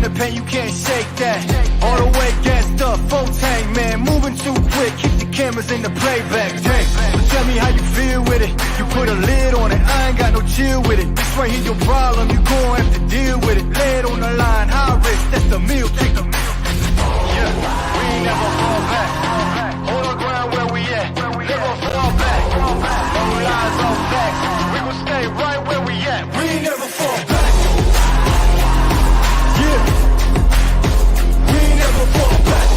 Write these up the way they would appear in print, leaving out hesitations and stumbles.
in the paint, you can't shake that. All the way gassed up, full tank, man, moving too quick. Keep the cameras in the playback tank. But tell me how you feel with it. You put a lid on it, I ain't got no chill with it. This right here your problem, you gon' have to deal with it. Lay it on the line, high risk, that's the meal ticket. Yeah, we ain't never fall back. Hold our ground where we at. Never fall back. No lies on facts. We gon' stay right where we at. We ain't never fall back. Yeah, we ain't never fall back.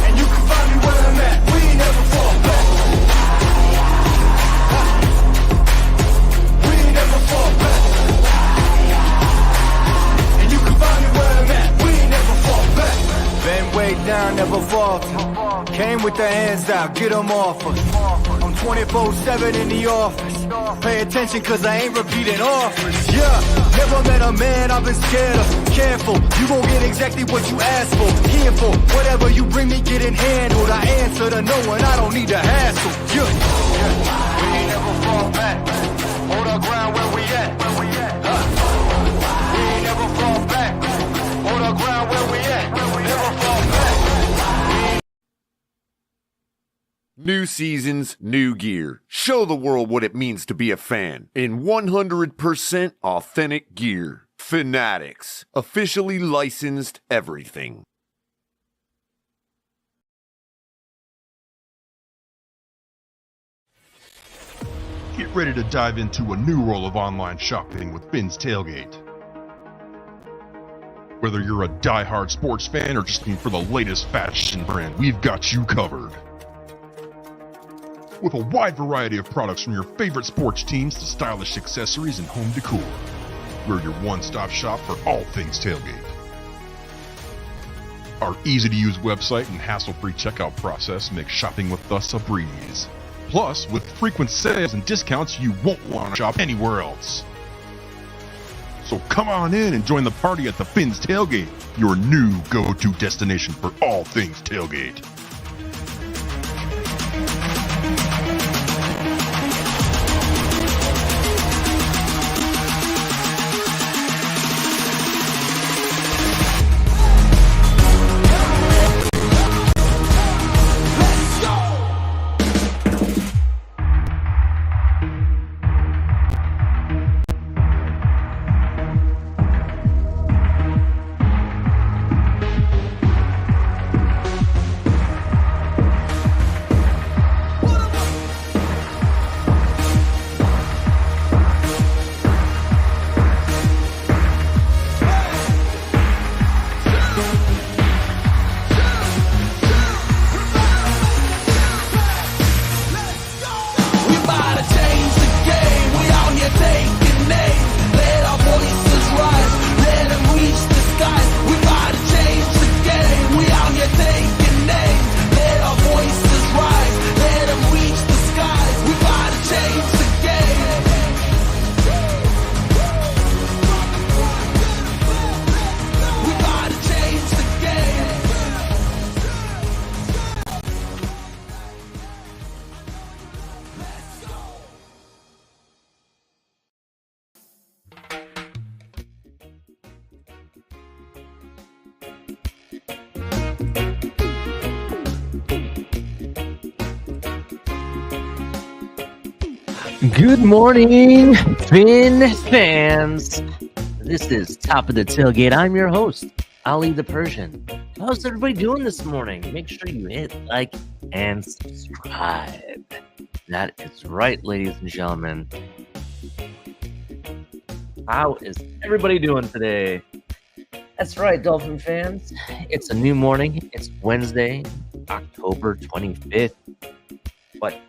And you can find me where I'm at. We ain't never fall back. We ain't never fall back. And you can find me where I'm at. We ain't never fall back. Been way down, never faltered. Came with the hands out, get them off us. I'm 24/7 in the office. Pay attention cause I ain't repeating offers. Yeah, never met a man I've been scared of. Careful, you gon' get exactly what you asked for. Here for whatever you bring me, getting handled. I answer to no one, I don't need to hassle. Yeah, we ain't never fall back. Hold our ground where we at. We ain't never fall back. Hold our ground where we at. Never fall back. New seasons, new gear. Show the world what it means to be a fan in 100% authentic gear. Fanatics, officially licensed everything. Get ready to dive into a new world of online shopping with Finn's Tailgate. Whether you're a die-hard sports fan or just looking for the latest fashion brand, we've got you covered. With a wide variety of products from your favorite sports teams to stylish accessories and home decor, we're your one-stop shop for all things tailgate. Our easy-to-use website and hassle-free checkout process make shopping with us a breeze. Plus, with frequent sales and discounts, you won't want to shop anywhere else. So come on in and join the party at the Finn's Tailgate, your new go-to destination for all things tailgate. Good morning, Finn fans. This is Top of the Tailgate. I'm your host, Ali the Persian. How's everybody doing this morning? Make sure you hit like and subscribe. That is right, ladies and gentlemen. How is everybody doing today? That's right, Dolphin fans. It's a new morning. It's Wednesday, October 25th. What,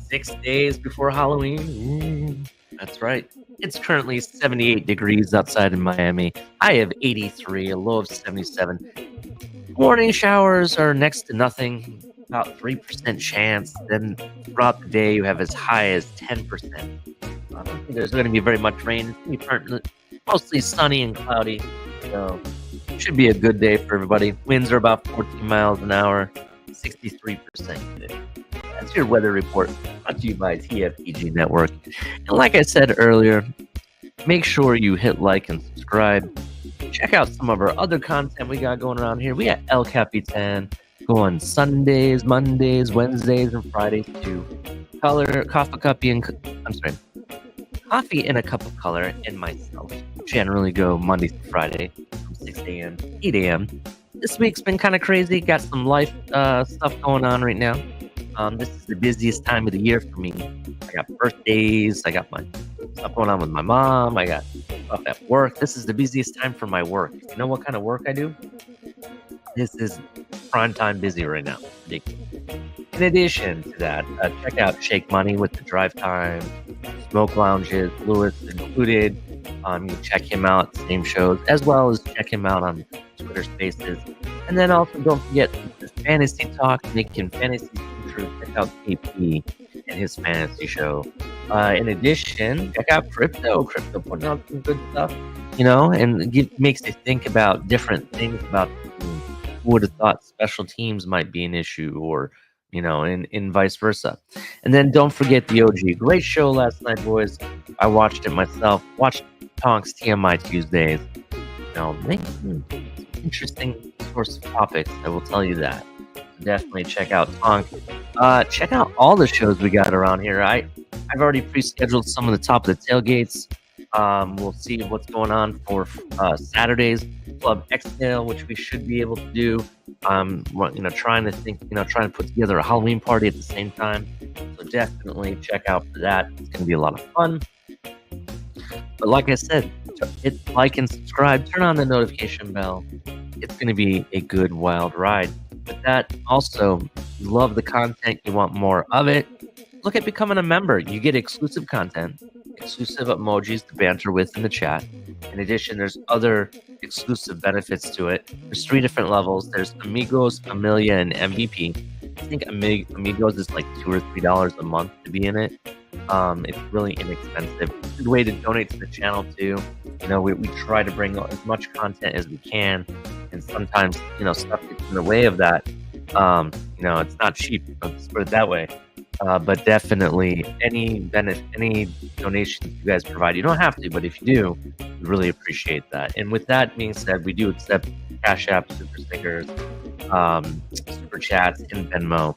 6 days before Halloween? That's right. It's currently 78 degrees outside in Miami. I have 83, a low of 77. Morning showers are next to nothing, about 3% chance. Then throughout the day, you have as high as 10%. I don't think there's going to be very much rain. It's going to be mostly sunny and cloudy. So it should be a good day for everybody. Winds are about 14 miles an hour, 63% today. That's your weather report, brought to you by TFTG Network. And like I said earlier, Make sure you hit like and subscribe. Check out some of our other content we got going around here. We got El Capitan going Sundays, Mondays, Wednesdays, and Fridays too. Coffee and a cup of color, and myself generally go Monday through Friday from 6 a.m. to 8 a.m. This week's been kind of crazy. Got some life stuff going on right now. This is the busiest time of the year for me. I got birthdays. I got my stuff going on with my mom. I got stuff at work. This is the busiest time for my work. You know what kind of work I do? This is prime time busy right now. Ridiculous. In addition to that, check out Shake Money with the drive time, smoke lounges, Lewis included. You can check him out, same shows, as well as check him out on Twitter Spaces. And then also don't forget the Fantasy Talk, making fantasy come true. Check out KP and his fantasy show. In addition, check out Crypto putting out some good stuff, and makes you think about different things about who would have thought special teams might be an issue, or and vice versa. And then don't forget the OG. Great show last night, boys. I watched it myself. Watched Tonk's TMI Tuesdays. Interesting source of topics, I will tell you that. Definitely check out Tonk. Check out all the shows we got around here. I've already pre-scheduled some of the top of the tailgates. We'll see what's going on for Saturdays. Club Exhale, which we should be able to do. Trying to put together a Halloween party at the same time. So definitely check out for that. It's going to be a lot of fun. But like I said, hit like and subscribe. Turn on the notification bell. It's going to be a good wild ride. With that, also, you love the content, you want more of it, look at becoming a member. You get exclusive content, exclusive emojis to banter with in the chat. In addition, there's other exclusive benefits to it. There's 3 different levels. There's Amigos, Familia, and MVP. I think Amigos is like $2 or $3 a month to be in it. It's really inexpensive. It's a good way to donate to the channel too. We try to bring as much content as we can, and sometimes stuff gets in the way of that. It's not cheap. Let's put it that way. But definitely any donations you guys provide, you don't have to, but if you do, we really appreciate that. And with that being said, we do accept Cash App, Super Stickers, Super Chats, and Venmo.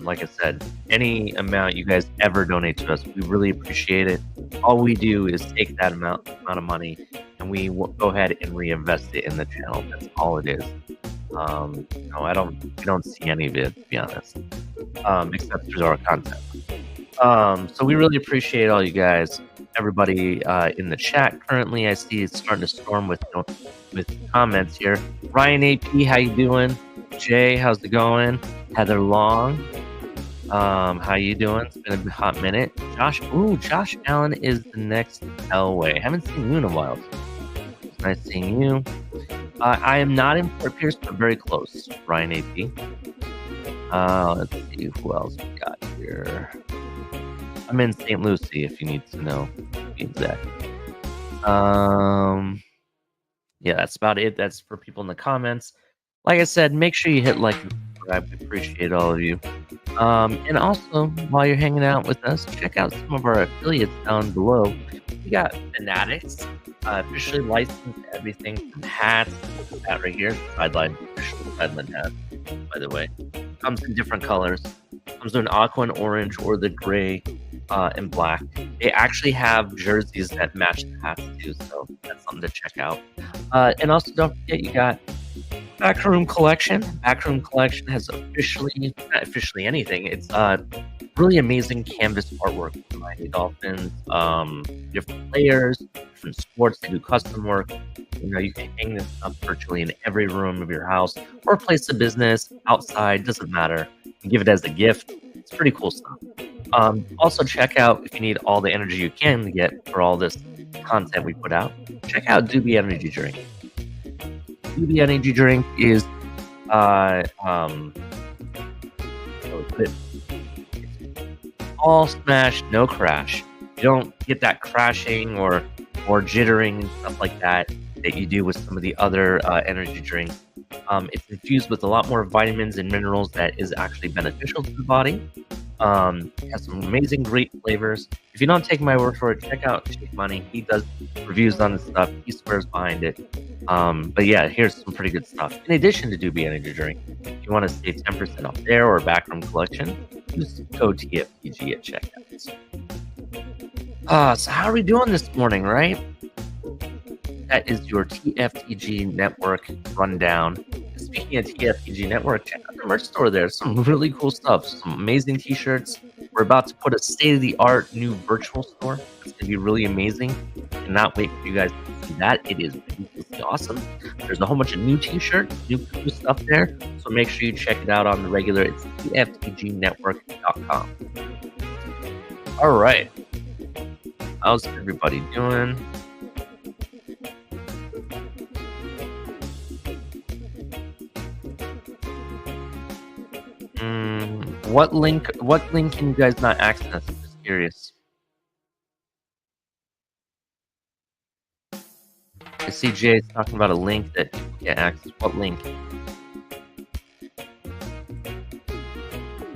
Like I said, any amount you guys ever donate to us, we really appreciate it. All we do is take that amount of money and we go ahead and reinvest it in the channel. That's all it is. We don't see any of it, to be honest, except through our content. So we really appreciate all you guys, everybody in the chat. Currently, I see it's starting to storm with comments here. Ryan AP, how you doing? Jay, how's it going? Heather Long, how you doing? It's been a hot minute. Josh Allen is the next Elway. Haven't seen you in a while. It's nice seeing you. I am not in Fort Pierce, but very close. Ryan AP. Let's see who else we got here. I'm in St. Lucie, if you need to know the exact. Yeah, that's about it. That's for people in the comments. Like I said, make sure you hit like and subscribe. We appreciate all of you. And also, while you're hanging out with us, check out some of our affiliates down below. We got Fanatics, officially licensed everything from hats. That right here, sideline hat, by the way. Comes in different colors. Comes in aqua and orange, or the gray and black. They actually have jerseys that match the hats too, so that's something to check out. And also, don't forget, you got Backroom Collection. Backroom Collection has not officially anything. It's really amazing canvas artwork from Miami Dolphins, different players, different sports. They do custom work. You can hang this up virtually in every room of your house or place of business, outside, doesn't matter. You can give it as a gift. It's pretty cool stuff. Also, check out, if you need all the energy you can get for all this content we put out, check out Dubby Energy Drink. Dubby Energy Drink is all smash, no crash. You don't get that crashing or jittering and stuff like that you do with some of the other energy drinks. It's infused with a lot more vitamins and minerals that is actually beneficial to the body. Has some amazing, great flavors. If you don't take my word for it, check out Shake Money. He does reviews on the stuff. He swears behind it. But yeah, here's some pretty good stuff. In addition to Dubby Energy Drink, if you want to save 10% off there or Backroom Collection, use code TFTG at checkout. So how are we doing this morning, right? That is your TFTG Network rundown. Speaking of TFTG Network, check out the merch store there. Some really cool stuff. Some amazing t-shirts. We're about to put a state-of-the-art new virtual store. It's going to be really amazing. Cannot wait for you guys to see that. It is ridiculously awesome. There's a whole bunch of new t-shirts, new cool stuff there. So make sure you check it out on the regular. It's tftgnetwork.com. All right. How's everybody doing? What link can you guys not access? I'm just curious. I see Jay is talking about a link that you can't access. What link?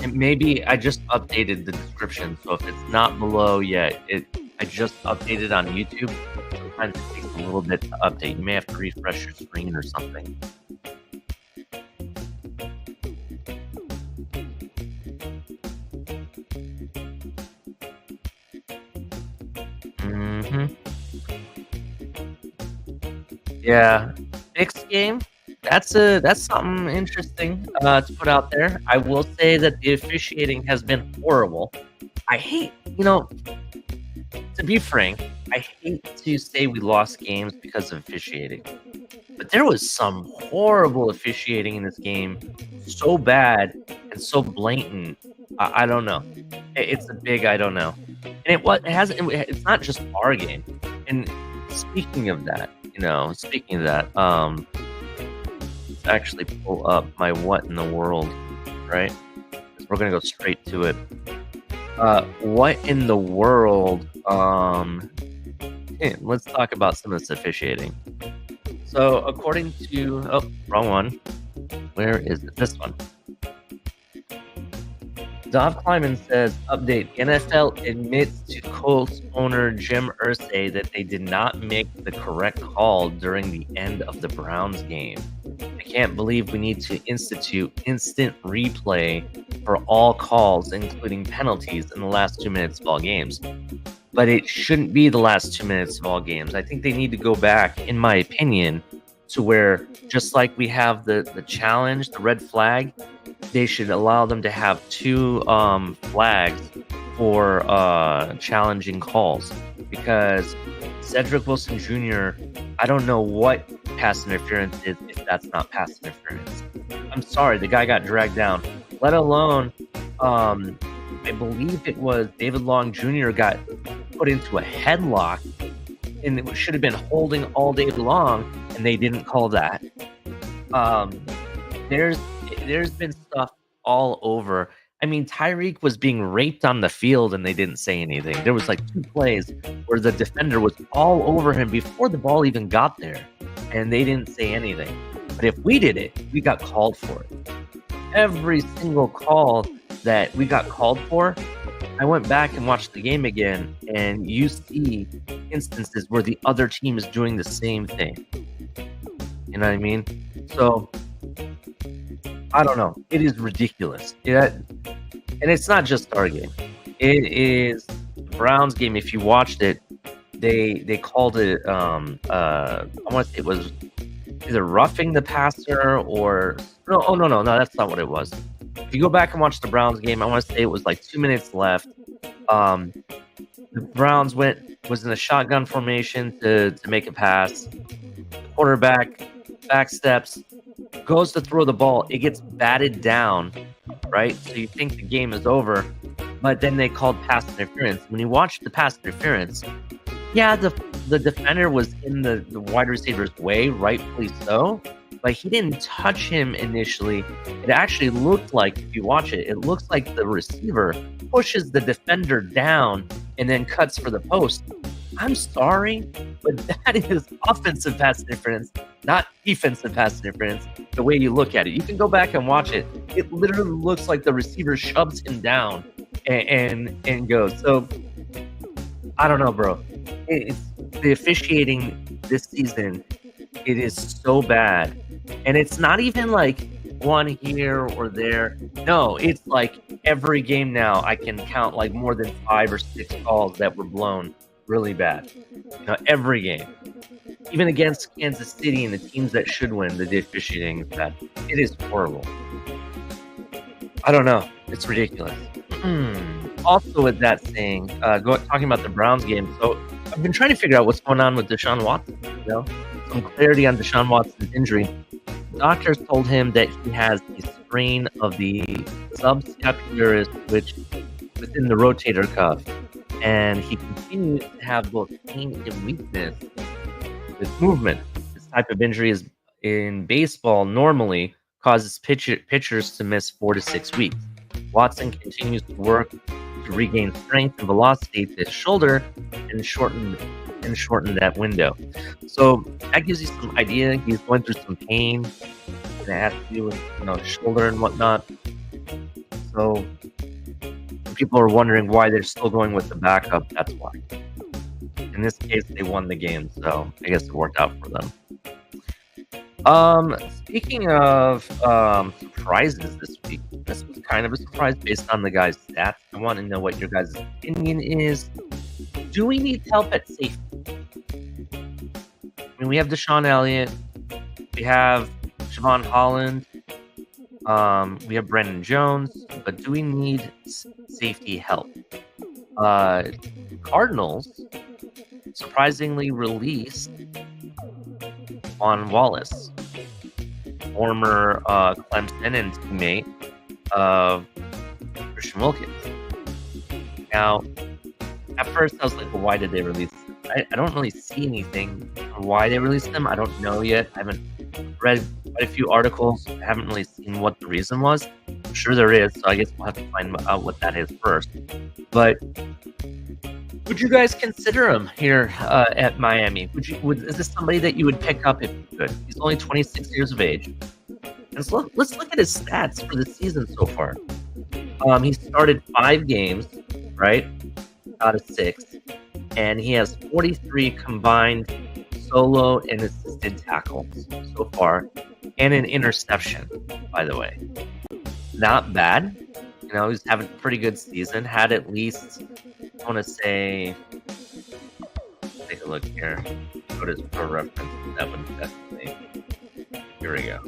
And maybe I just updated the description, so if it's not below yet, I just updated on YouTube. Sometimes it takes a little bit to update. You may have to refresh your screen or something. Yeah, fixed game. That's something interesting to put out there. I will say that the officiating has been horrible. I hate, to be frank, I hate to say we lost games because of officiating, but there was some horrible officiating in this game, so bad and so blatant. I don't know. It's a big I don't know, and it's not just our game. And speaking of that, let's actually pull up my what in the world, right? We're gonna go straight to it. What in the world? Let's talk about some of this officiating. So, according to wrong one. Where is it? This one. Dov Kleiman says, update, NFL admits to Colts owner Jim Irsay that they did not make the correct call during the end of the Browns game. I can't believe we need to institute instant replay for all calls, including penalties, in the last 2 minutes of all games. But it shouldn't be the last 2 minutes of all games. I think they need to go back, in my opinion, to where, just like we have the challenge, the red flag, they should allow them to have 2 flags for challenging calls, because Cedric Wilson Jr., I don't know what pass interference is if that's not pass interference. I'm sorry, the guy got dragged down, let alone I believe it was David Long Jr. got put into a headlock, and it should have been holding all day long, and they didn't call that. There's been stuff all over. I mean, Tyreek was being raped on the field and they didn't say anything. There was like 2 plays where the defender was all over him before the ball even got there, and they didn't say anything. But if we did it, we got called for it. Every single call that we got called for, I went back and watched the game again, and you see instances where the other team is doing the same thing. You know what I mean? So, I don't know. It is ridiculous. And it's not just our game. It is the Browns game. If you watched it, they called it, I want to say it was either roughing the passer or... No, that's not what it was. If you go back and watch the Browns game, I want to say it was like 2 minutes left. The Browns was in a shotgun formation to make a pass. The quarterback back steps, goes to throw the ball. It gets batted down, right? So you think the game is over, but then they called pass interference. When you watch the pass interference, yeah, the defender was in the wide receiver's way, rightfully so, but he didn't touch him initially. It actually looked like, if you watch it, it looks like the receiver pushes the defender down and then cuts for the post. I'm sorry, but that is offensive pass interference, not defensive pass interference, the way you look at it. You can go back and watch it. It literally looks like the receiver shoves him down and goes. So I don't know, bro. It's the officiating this season. It is so bad, and it's not even like one here or there. No, it's like every game now I can count like more than 5 or 6 calls that were blown really bad. Every game, even against Kansas City and the teams that should win, the officiating is bad. It is horrible. I don't know. It's ridiculous. Also, with that saying, talking about the Browns game, so I've been trying to figure out what's going on with Deshaun Watson. Some clarity on Deshaun Watson's injury. Doctors told him that he has a sprain of the subscapularis, which within the rotator cuff, and he continues to have both pain and weakness with movement. This type of injury is in baseball normally causes pitchers to miss 4 to 6 weeks. Watson continues to work to regain strength and velocity to his shoulder and shorten that window. So that gives you some idea. He's going through some pain that has to do with his shoulder and whatnot. So people are wondering why they're still going with the backup. That's why. In this case, they won the game, so I guess it worked out for them. Speaking of surprises this week, this was kind of a surprise based on the guy's stats. I want to know what your guys' opinion is. Do we need help at safety? I mean, we have Deshaun Elliott, we have Siobhan Holland, we have Brendan Jones, but do we need safety help? Cardinals surprisingly released Juan Wallace, former Clemson and teammate of Christian Wilkins. Now, at first I was like, well, why did they release him? I don't really see anything on why they released him. I don't know yet. I haven't read quite a few articles. I haven't really seen what the reason was. I'm sure there is, so I guess we'll have to find out what that is first. But would you guys consider him here at Miami? Is this somebody that you would pick up if you could? He's only 26 years of age. And let's look at his stats for the season so far. He started 5 games, right, out of 6, and he has 43 combined solo and assisted tackles so far, and an interception, by the way. Not bad. He's having a pretty good season. Had at least, I want to say, take a look here. Go to his pro reference. That would definitely. Here we go.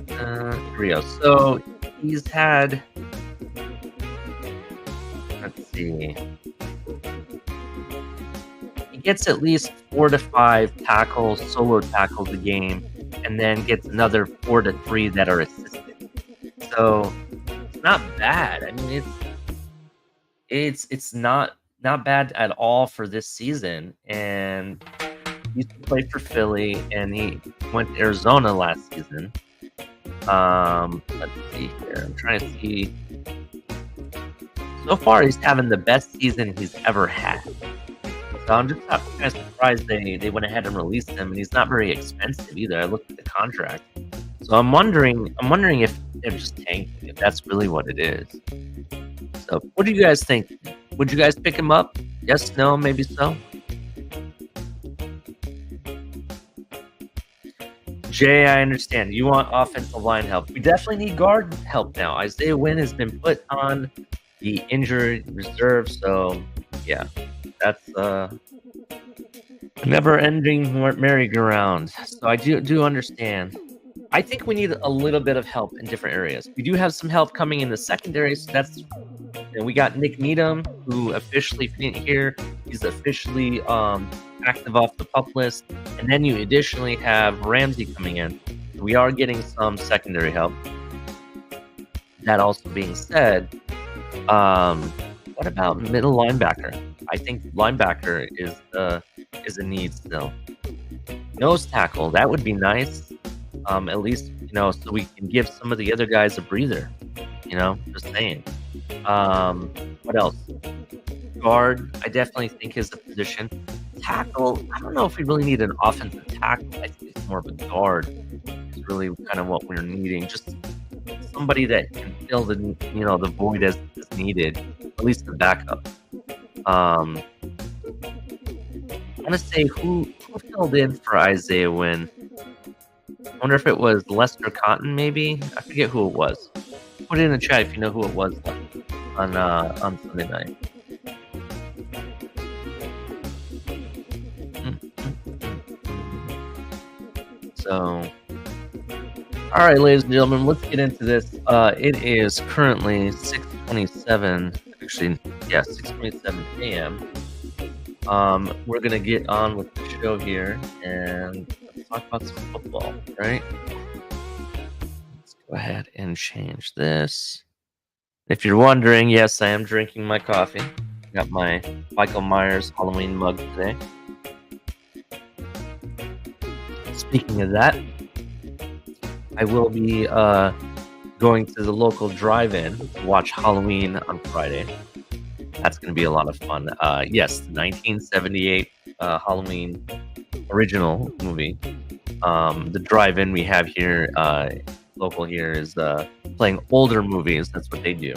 Here we go. So he's had. Let's see. He gets at least 4 to 5 tackles, solo tackles a game, and then gets another 4 to 3 that are assisted. So it's not bad. I mean, it's not bad at all for this season. And he used to play for Philly, and he went to Arizona last season. Let's see here. I'm trying to see. So far, he's having the best season he's ever had. So I'm just kind of surprised they went ahead and released him, and he's not very expensive either. I looked at the contract, so I'm wondering if they're just tanking, if that's really what it is. So, what do you guys think? Would you guys pick him up? Yes, no, maybe so. Jay, I understand. You want offensive line help. We definitely need guard help now. Isaiah Wynn has been put on the injured reserve, so yeah. That's a never-ending merry-go-round. So I do understand. I think we need a little bit of help in different areas. We do have some help coming in the secondary. So we got Nick Needham, who officially, if you didn't hear, he's officially active off the PUP list. And then you additionally have Ramsey coming in. We are getting some secondary help. That also being said, what about middle linebacker? I think linebacker is a need still. Nose tackle, that would be nice. At least, so we can give some of the other guys a breather. Just saying. What else? Guard, I definitely think is a position. Tackle, I don't know if we really need an offensive tackle. I think it's more of a guard. It's really kind of what we're needing. Just somebody that can fill the void as needed, at least the backup. I want to say who filled in for Isaiah Wynn. I wonder if it was Lester Cotton, maybe. I forget who it was. Put it in the chat if you know who it was on Sunday night. So, all right, ladies and gentlemen, let's get into this. It is currently 6:27. Actually, yeah, 6:27 a.m. We're gonna get on with the show here and let's talk about some football, right? Let's go ahead and change this. If you're wondering, yes, I am drinking my coffee. Got my Michael Myers Halloween mug today. Speaking of that, I will be going to the local drive-in to watch Halloween on Friday. That's going to be a lot of fun. Yes, the 1978 Halloween original movie. The drive-in we have here, local here, is playing older movies. That's what they do.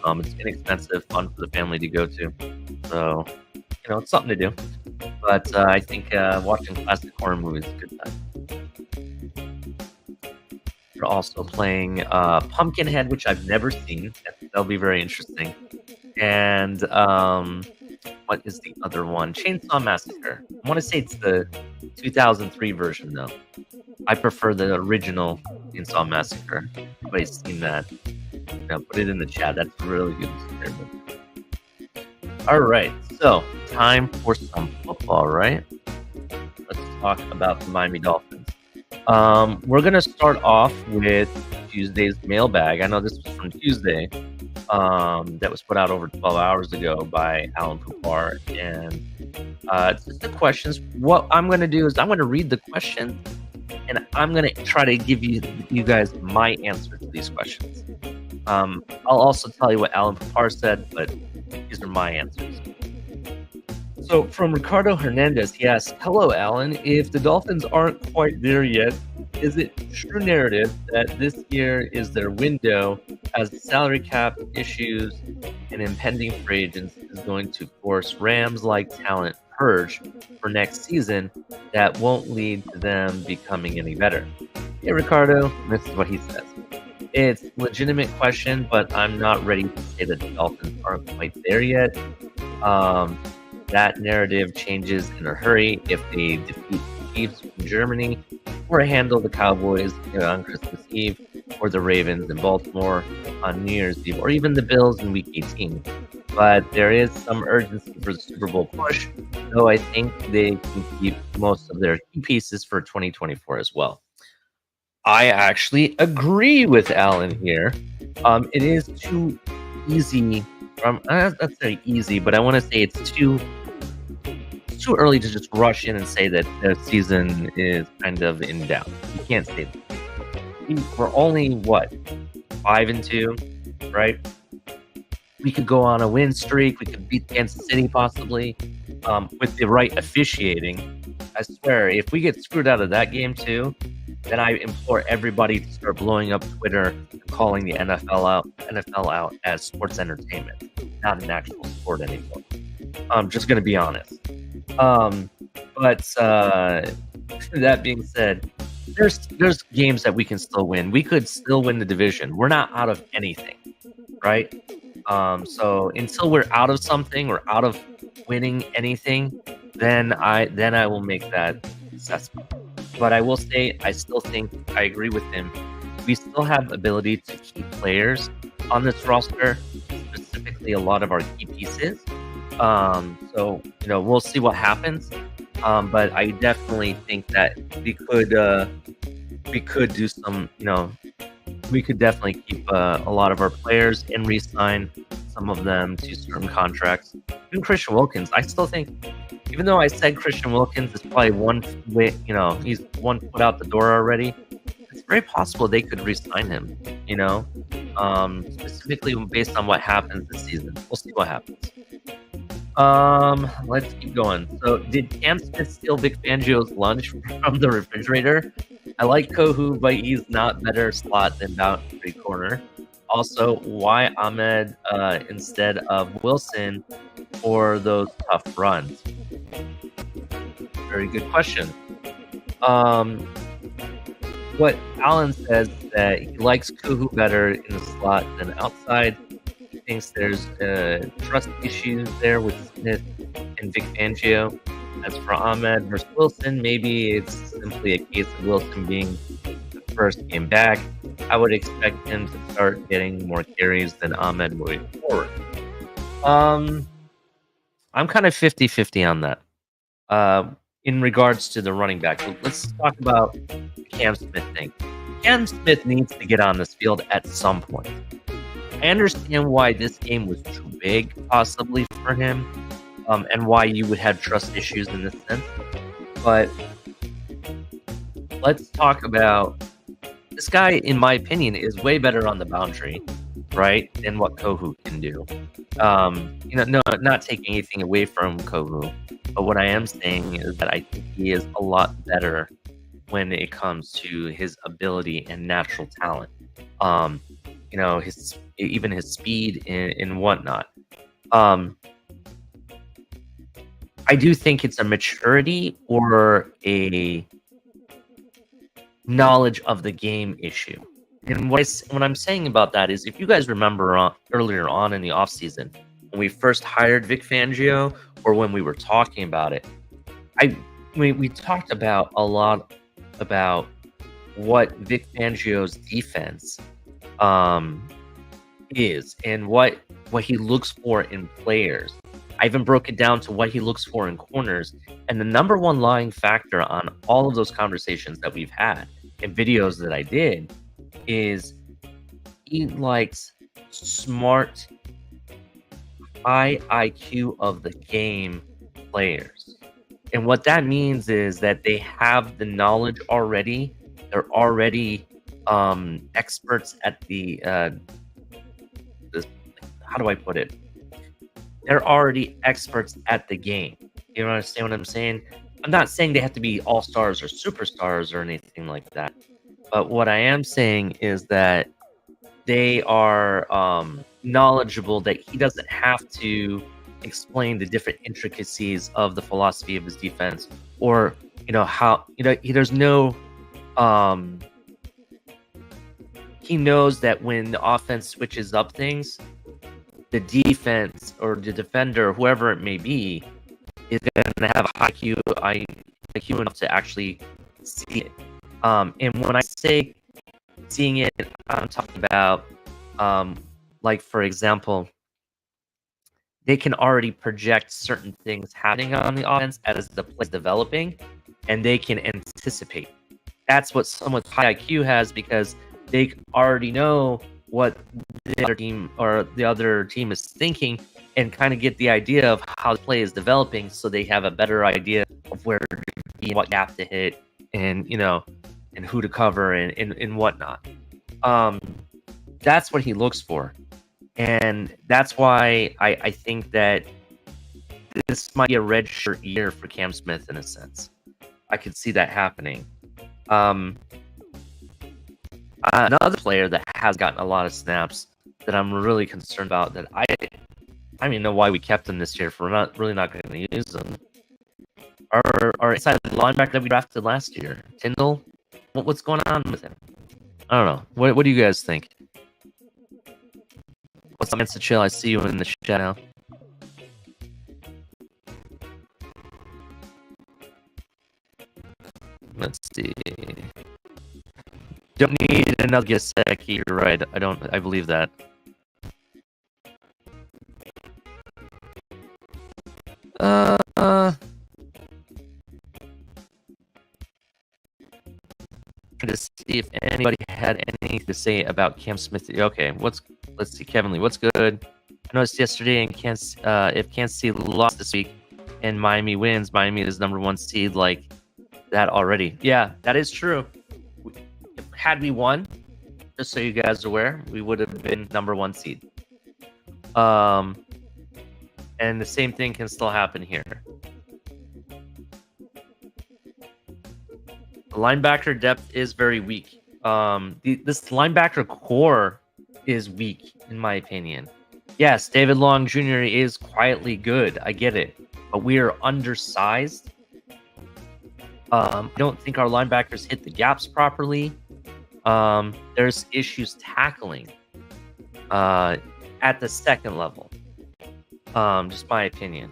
It's inexpensive, fun for the family to go to. So, it's something to do. But I think watching classic horror movies is a good time. We're also playing Pumpkinhead, which I've never seen. That'll be very interesting. And what is the other one? Chainsaw Massacre. I want to say it's the 2003 version, though. I prefer the original Chainsaw Massacre. Everybody's seen that. Put it in the chat. That's really good. All right, so time for some football, right? Let's talk about the Miami Dolphins. We're going to start off with Tuesday's mailbag. I know this was from Tuesday. That was put out over 12 hours ago by Alan Poupar. And it's just the questions. What I'm going to do is I'm going to read the question, and I'm going to try to give you guys my answer to these questions. I'll also tell you what Alan Poupar said, but these are my answers. So from Ricardo Hernandez, he asks, hello, Alan. If the Dolphins aren't quite there yet, is it true narrative that this year is their window as the salary cap issues and impending free agents is going to force Rams-like talent purge for next season that won't lead to them becoming any better? Hey, Ricardo, this is what he says. It's a legitimate question, but I'm not ready to say that the Dolphins aren't quite there yet. That narrative changes in a hurry if they defeat the Chiefs from Germany, or handle the Cowboys on Christmas Eve, or the Ravens in Baltimore on New Year's Eve, or even the Bills in Week 18. But there is some urgency for the Super Bowl push, though I think they can keep most of their key pieces for 2024 as well. I actually agree with Alan here. It is too easy. That's very easy, but I want to say it's too early to just rush in and say that the season is kind of in doubt. You can't say that. We're only, 5-2, right? We could go on a win streak. We could beat Kansas City possibly with the right officiating. I swear, if we get screwed out of that game too, then I implore everybody to start blowing up Twitter and calling the NFL out as sports entertainment, not an actual sport anymore. I'm just going to be honest. But that being said, there's games that we can still win. We could still win the division. We're not out of anything, right? So until we're out of something, we're out of winning anything, then I will make that assessment. But I will say, I still think I agree with him. We still have ability to keep players on this roster, specifically a lot of our key pieces. So we'll see what happens. But I definitely think that we could do some. We could definitely keep a lot of our players and re-sign some of them to certain contracts. Even Christian Wilkins, I still think, even though I said Christian Wilkins is probably one way, he's one foot out the door already, it's very possible they could re-sign him, specifically based on what happens this season. We'll see what happens. Let's keep going. So did Cam Smith steal Vic Fangio's lunch from the refrigerator? I like Kohu, but he's not better slot than boundary corner. Also, why Ahmed instead of Wilson for those tough runs? Very good question. What Alan says is that he likes Kohu better in the slot than outside. He thinks there's trust issues there with Smith and Vic Fangio. As for Ahmed versus Wilson, maybe it's simply a case of Wilson being the first game back. I would expect him to start getting more carries than Ahmed moving forward. I'm kind of 50-50 on that. In regards to the running back, let's talk about the Cam Smith thing. Cam Smith needs to get on this field at some point. I understand why this game was too big, possibly, for him. And why you would have trust issues in this sense. But let's talk about this guy, in my opinion, is way better on the boundary, right, than what Kohu can do. No, not taking anything away from Kohu, but what I am saying is that I think he is a lot better when it comes to his ability and natural talent. His speed and whatnot. I do think it's a maturity or a knowledge of the game issue. And what I'm saying about that is, if you guys remember earlier on in the offseason, when we first hired Vic Fangio, or when we were talking about it, we talked about a lot about what Vic Fangio's defense is and what he looks for in players. I even broke it down to what he looks for in corners. And the number one lying factor on all of those conversations that we've had and videos that I did is he likes smart, high IQ of the game players. And what that means is that they have the knowledge already. They're already experts at the how do I put it? They're already experts at the game. You understand what I'm saying? I'm not saying they have to be all-stars or superstars or anything like that. But what I am saying is that they are knowledgeable, that he doesn't have to explain the different intricacies of the philosophy of his defense, or there's no he knows that when the offense switches up things, the defense or the defender, whoever it may be, is going to have a high IQ enough to actually see it. And when I say seeing it, I'm talking about, like, for example, they can already project certain things happening on the offense as the play is developing, and they can anticipate. That's what someone with high IQ has, because they already know what the other team is thinking, and kind of get the idea of how the play is developing, so they have a better idea of where to be, what gap to hit, and and who to cover and whatnot. That's what he looks for. And that's why I think that this might be a red shirt year for Cam Smith in a sense. I could see that happening. Another player that has gotten a lot of snaps that I'm really concerned about, that I don't even know why we kept him this year, if we're not going to use him. Our inside linebacker that we drafted last year, Tyndall. What's going on with him? I don't know. What do you guys think? What's up, Mr. Chill? I see you in the chat now. Let's see. Don't need another Gesicki. You're right. I believe that. To see if anybody had anything to say about Cam Smith. Okay, let's see. Kevin Lee, what's good? I noticed yesterday, and if Kansas City lost this week and Miami wins, Miami is #1 seed, like that already. Yeah, that is true. Had we won, just so you guys are aware, we would have been #1 seed. And the same thing can still happen here. linebacker depth is very weak. This linebacker core is weak, in my opinion. Yes, David Long Jr. is quietly good. I get it. But we are undersized. I don't think our linebackers hit the gaps properly. There's issues tackling at the second level. Just my opinion.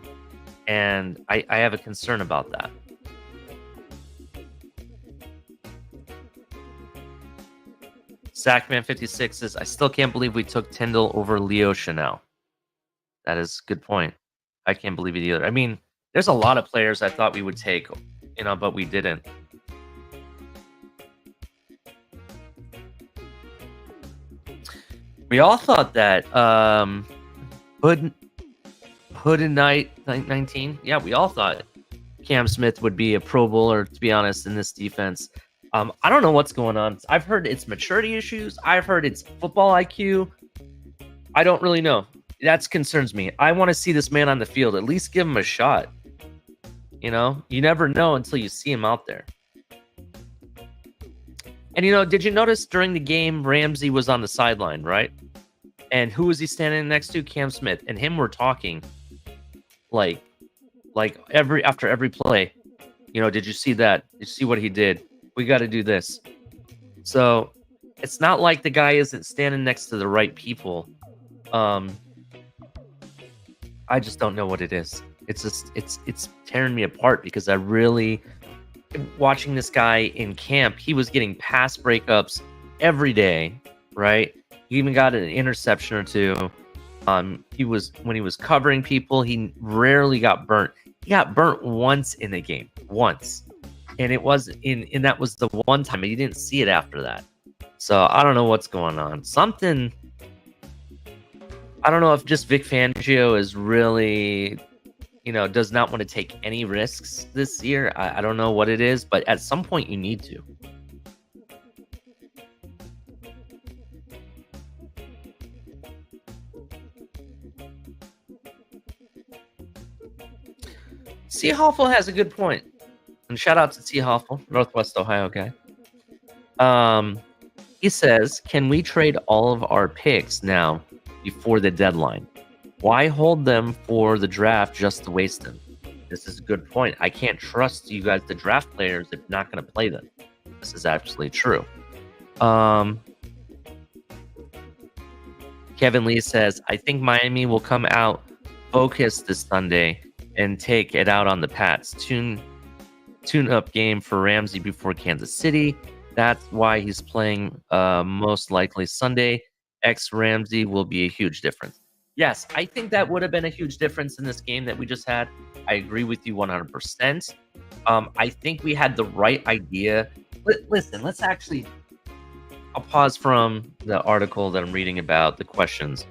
And I have a concern about that. Sackman56 says, I still can't believe we took Tyndall over Leo Chanel. That is a good point. I can't believe it either. I mean, there's a lot of players I thought we would take, but we didn't. We all thought that Hood and Knight 19. Yeah, we all thought Cam Smith would be a Pro Bowler, to be honest, in this defense. I don't know what's going on. I've heard it's maturity issues. I've heard it's football IQ. I don't really know. That concerns me. I want to see this man on the field. At least give him a shot. You never know until you see him out there. And, did you notice during the game, Ramsey was on the sideline, right? And who was he standing next to? Cam Smith. And him were talking like after every play. Did you see that? Did you see what he did? We got to do this. So it's not like the guy isn't standing next to the right people. I just don't know what it is. It's tearing me apart because I really, watching this guy in camp, he was getting pass breakups every day, right? He even got an interception or two. When he was covering people, he rarely got burnt. He got burnt once in the game, once. And it was and that was the one time. He didn't see it after that. So I don't know what's going on. I don't know if just Vic Fangio is really, does not want to take any risks this year. I don't know what it is, but at some point you need to. C. Hoffel has a good point. And shout out to T. Hoffel, Northwest Ohio guy. He says, can we trade all of our picks now before the deadline? Why hold them for the draft just to waste them? This is a good point. I can't trust you guys to draft players if you're not going to play them. This is absolutely true. Kevin Lee says, I think Miami will come out focused this Sunday and take it out on the Pats. Tune-up game for Ramsey before Kansas City. That's why he's playing most likely Sunday. Ramsey will be a huge difference. Yes, I think that would have been a huge difference in this game that we just had. I agree with you 100%. I think we had the right idea. Listen, let's actually... I'll pause from the article that I'm reading about the questions.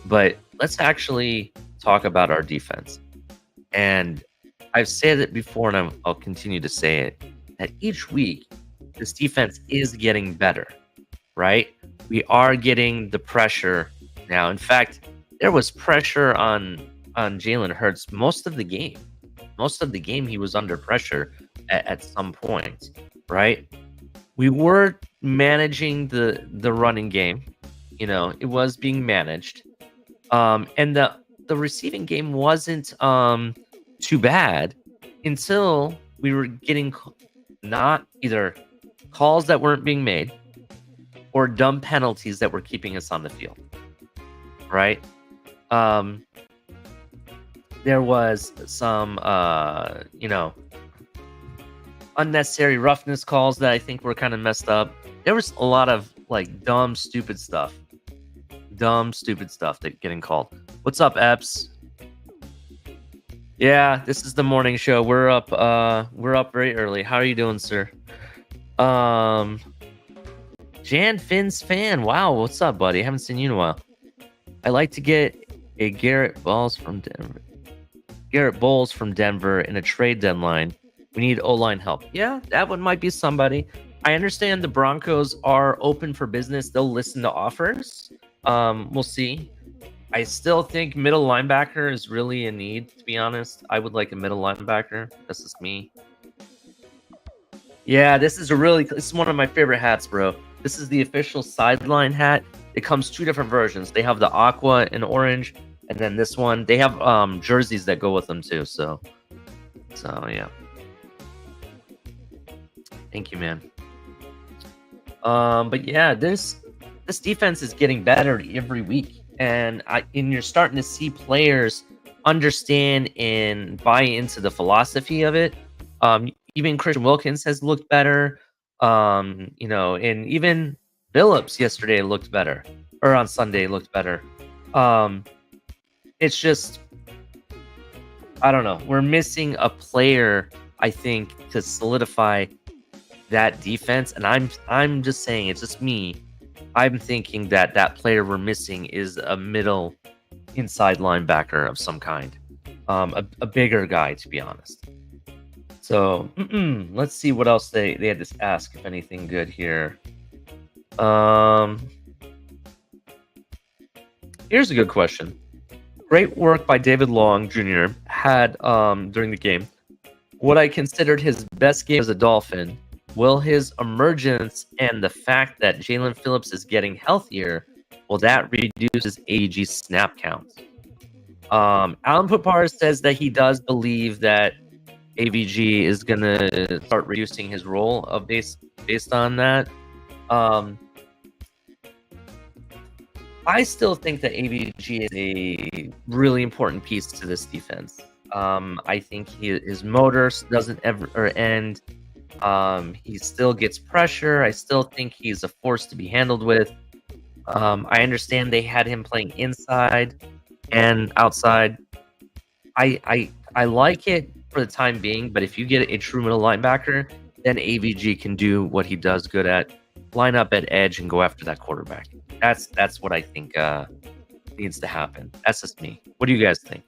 But let's actually talk about our defense. And I've said it before, and I'll continue to say it, that each week, this defense is getting better, right? We are getting the pressure now. In fact, there was pressure on Jalen Hurts most of the game. Most of the game, he was under pressure at some point, right? We were managing the running game. It was being managed. And the receiving game wasn't too bad until we were getting not either calls that weren't being made or dumb penalties that were keeping us on the field, right? There was some, unnecessary roughness calls that I think were kind of messed up. There was a lot of dumb, stupid stuff that getting called. What's up, Epps? Yeah, this is the morning show. We're up very early. How are you doing, sir? Jan Finn's fan. Wow, what's up, buddy? I haven't seen you in a while. I like to get a Garrett Bowles from Denver in a trade deadline. We need O-line help. Yeah, that one might be somebody. I understand the Broncos are open for business. They'll listen to offers. We'll see. I still think middle linebacker is really a need, to be honest. I would like a middle linebacker. This is me. Yeah, this is one of my favorite hats, bro. This is the official sideline hat. It comes 2 different versions. They have the aqua and orange, and then this one. They have jerseys that go with them too. So yeah. Thank you, man. But yeah, this defense is getting better every week, and you're starting to see players understand and buy into the philosophy of it. Even Christian Wilkins has looked better. And even Phillips yesterday looked better, or on Sunday looked better. It's just, I don't know. We're missing a player, I think, to solidify that defense. And I'm just saying, it's just me. I'm thinking that player we're missing is a middle inside linebacker of some kind, a bigger guy, to be honest. So let's see what else they had to ask, if anything good here. Here's a good question. Great work by David Long Jr. had during the game. What I considered his best game as a Dolphin. Will his emergence and the fact that Jalen Phillips is getting healthier, will that reduce his AEG snap count? Alan Pupar says that he does believe that AVG is going to start reducing his role based on that. I still think that AVG is a really important piece to this defense. I think his motor doesn't ever end. He still gets pressure. I still think he's a force to be handled with. I understand they had him playing inside and outside. I like it for the time being, but if you get a true middle linebacker, then AVG can do what he does good at, line up at edge and go after that quarterback. That's what I think needs to happen. That's just me. What do you guys think?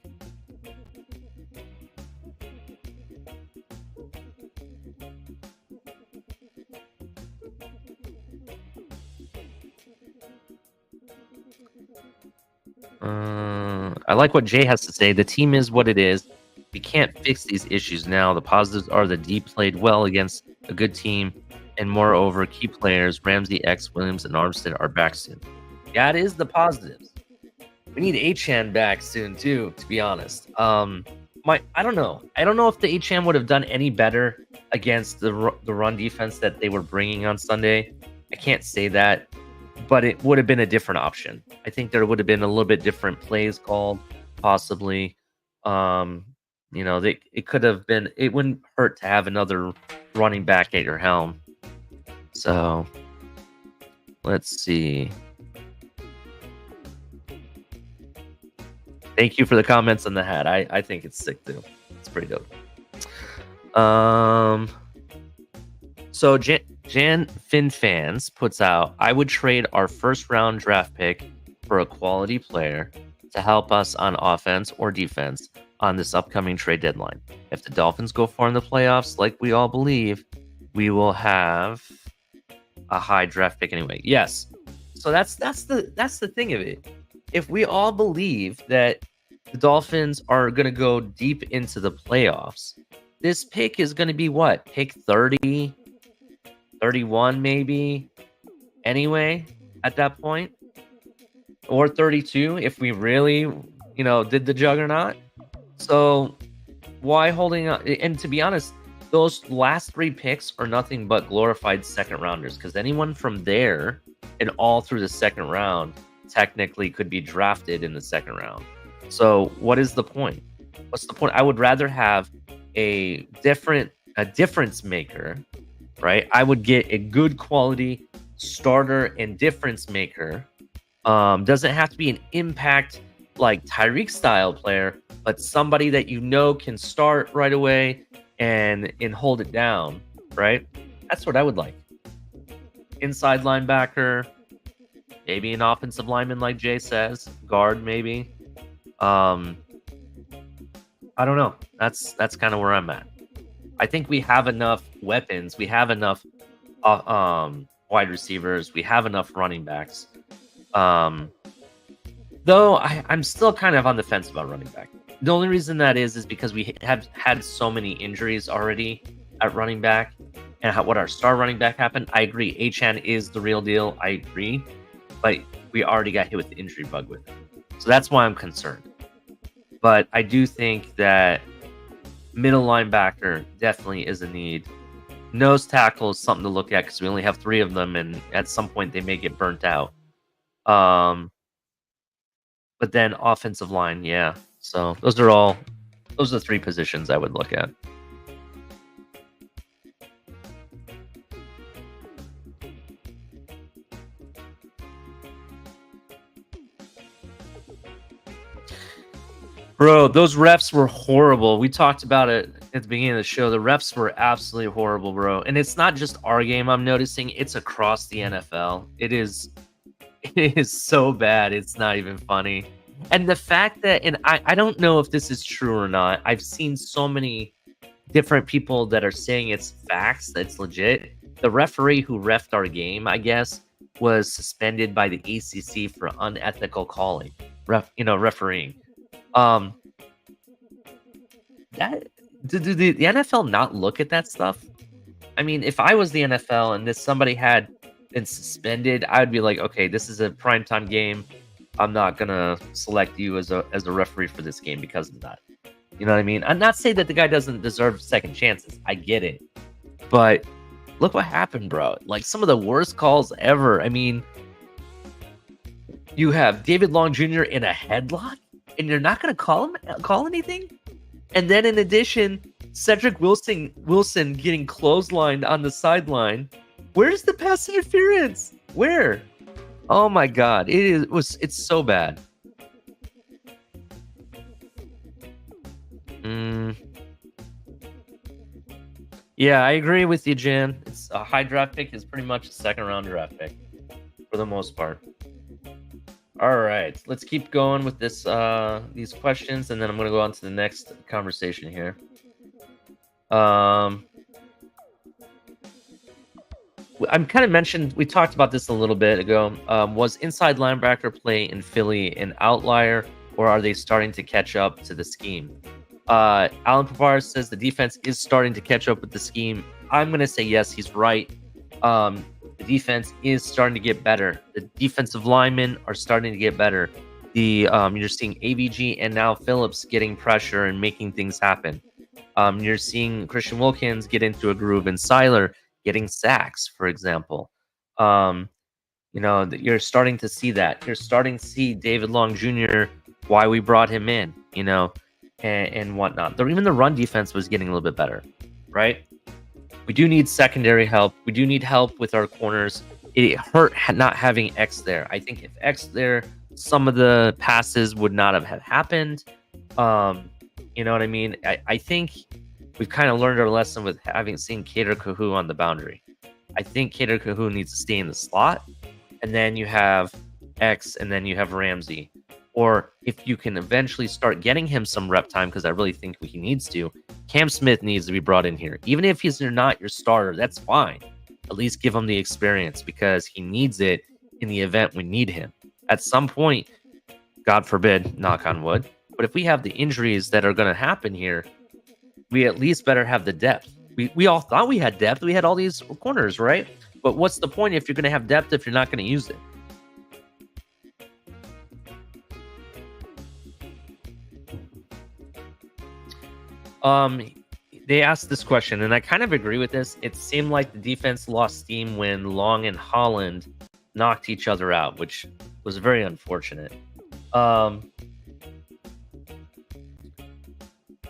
I like what Jay has to say. The team is what it is. We can't fix these issues now. The positives are the D played well against a good team, and moreover, key players Ramsey, X, Williams, and Armstead are back soon. Yeah, it is the positives. We need Achane back soon too, to be honest. I don't know. I don't know if the Achane would have done any better against the run defense that they were bringing on Sunday. I can't say that, but it would have been a different option. I think there would have been a little bit different plays called, possibly. It could have been. It wouldn't hurt to have another running back at your helm. So, let's see. Thank you for the comments on the hat. I think it's sick too. It's pretty dope. So Jan Fin Fans puts out, I would trade our first round draft pick for a quality player to help us on offense or defense on this upcoming trade deadline. If the Dolphins go far in the playoffs, like we all believe, we will have a high draft pick anyway. Yes. So that's the thing of it. If we all believe that the Dolphins are going to go deep into the playoffs, this pick is going to be what? Pick 30, 31 maybe, anyway, at that point? Or 32 if we really, did the juggernaut. So why holding on? And to be honest, those last 3 picks are nothing but glorified second rounders, because anyone from there and all through the second round technically could be drafted in the second round. So what is the point? What's the point? I would rather have a difference maker, right? I would get a good quality starter and difference maker. Doesn't have to be an impact like Tyreek style player, but somebody that can start right away and hold it down, right? That's what I would like. Inside linebacker, maybe an offensive lineman like Jay says, guard maybe. I don't know. That's kind of where I'm at. I think we have enough weapons. We have enough wide receivers. We have enough running backs. Though I'm still kind of on the fence about running back. The only reason that is because we have had so many injuries already at running back and what our star running back happened, I agree. Achan is the real deal. I agree. But we already got hit with the injury bug with it. So that's why I'm concerned. But I do think that middle linebacker definitely is a need. Nose tackle is something to look at because we only have 3 of them, and at some point they may get burnt out. But then offensive line, yeah. So those are the 3 positions I would look at. Bro, those refs were horrible. We talked about it at the beginning of the show. The refs were absolutely horrible, bro. And it's not just our game I'm noticing. It's across the NFL. It is so bad. It's not even funny. And the fact that, and I don't know if this is true or not. I've seen so many different people that are saying it's facts, that's legit. The referee who refed our game, I guess, was suspended by the ACC for unethical calling, refereeing. That did the NFL not look at that stuff? I mean, if I was the NFL and somebody had been suspended, I would be like, okay, this is a primetime game. I'm not gonna select you as a referee for this game because of that. You know what I mean? I'm not saying that the guy doesn't deserve second chances. I get it, but look what happened, bro. Like some of the worst calls ever. I mean, you have David Long Jr. in a headlock, and you're not gonna call anything. And then in addition, Cedric Wilson getting clotheslined on the sideline. Where's the pass interference? Where? Oh my God! It's so bad. Yeah, I agree with you, Jan. It's a high draft pick is pretty much a second round draft pick for the most part. All right, let's keep going with this these questions, and then I'm going to go on to the next conversation here. I'm kind of mentioned, we talked about this a little bit ago. Was inside linebacker play in Philly an outlier, or are they starting to catch up to the scheme? Alan Pavar says the defense is starting to catch up with the scheme. I'm going to say yes, he's right. The defense is starting to get better. The defensive linemen are starting to get better. You're seeing AVG and now Phillips getting pressure and making things happen. You're seeing Christian Wilkins get into a groove, and Seiler getting sacks, for example. You're starting to see that. You're starting to see David Long Jr., why we brought him in, and whatnot. Even the run defense was getting a little bit better, right? We do need secondary help. We do need help with our corners. It hurt not having X there. I think if X there, some of the passes would not have happened. You know what I mean? I think we've kind of learned our lesson with seen Kader Kahu on the boundary. I think Kader Kahu needs to stay in the slot, and then you have X, and then you have Ramsey. Or if you can eventually start getting him some rep time, because I really think he needs to, Cam Smith needs to be brought in here. Even if he's not your starter, that's fine. At least give him the experience, because he needs it in the event we need him. At some point, God forbid, knock on wood, but if we have the injuries that are going to happen here, we at least better have the depth. We all thought we had depth. We had all these corners, right? But what's the point if you're going to have depth if you're not going to use it? They asked this question, and I kind of agree with this. It seemed like the defense lost steam when Long and Holland knocked each other out, which was very unfortunate.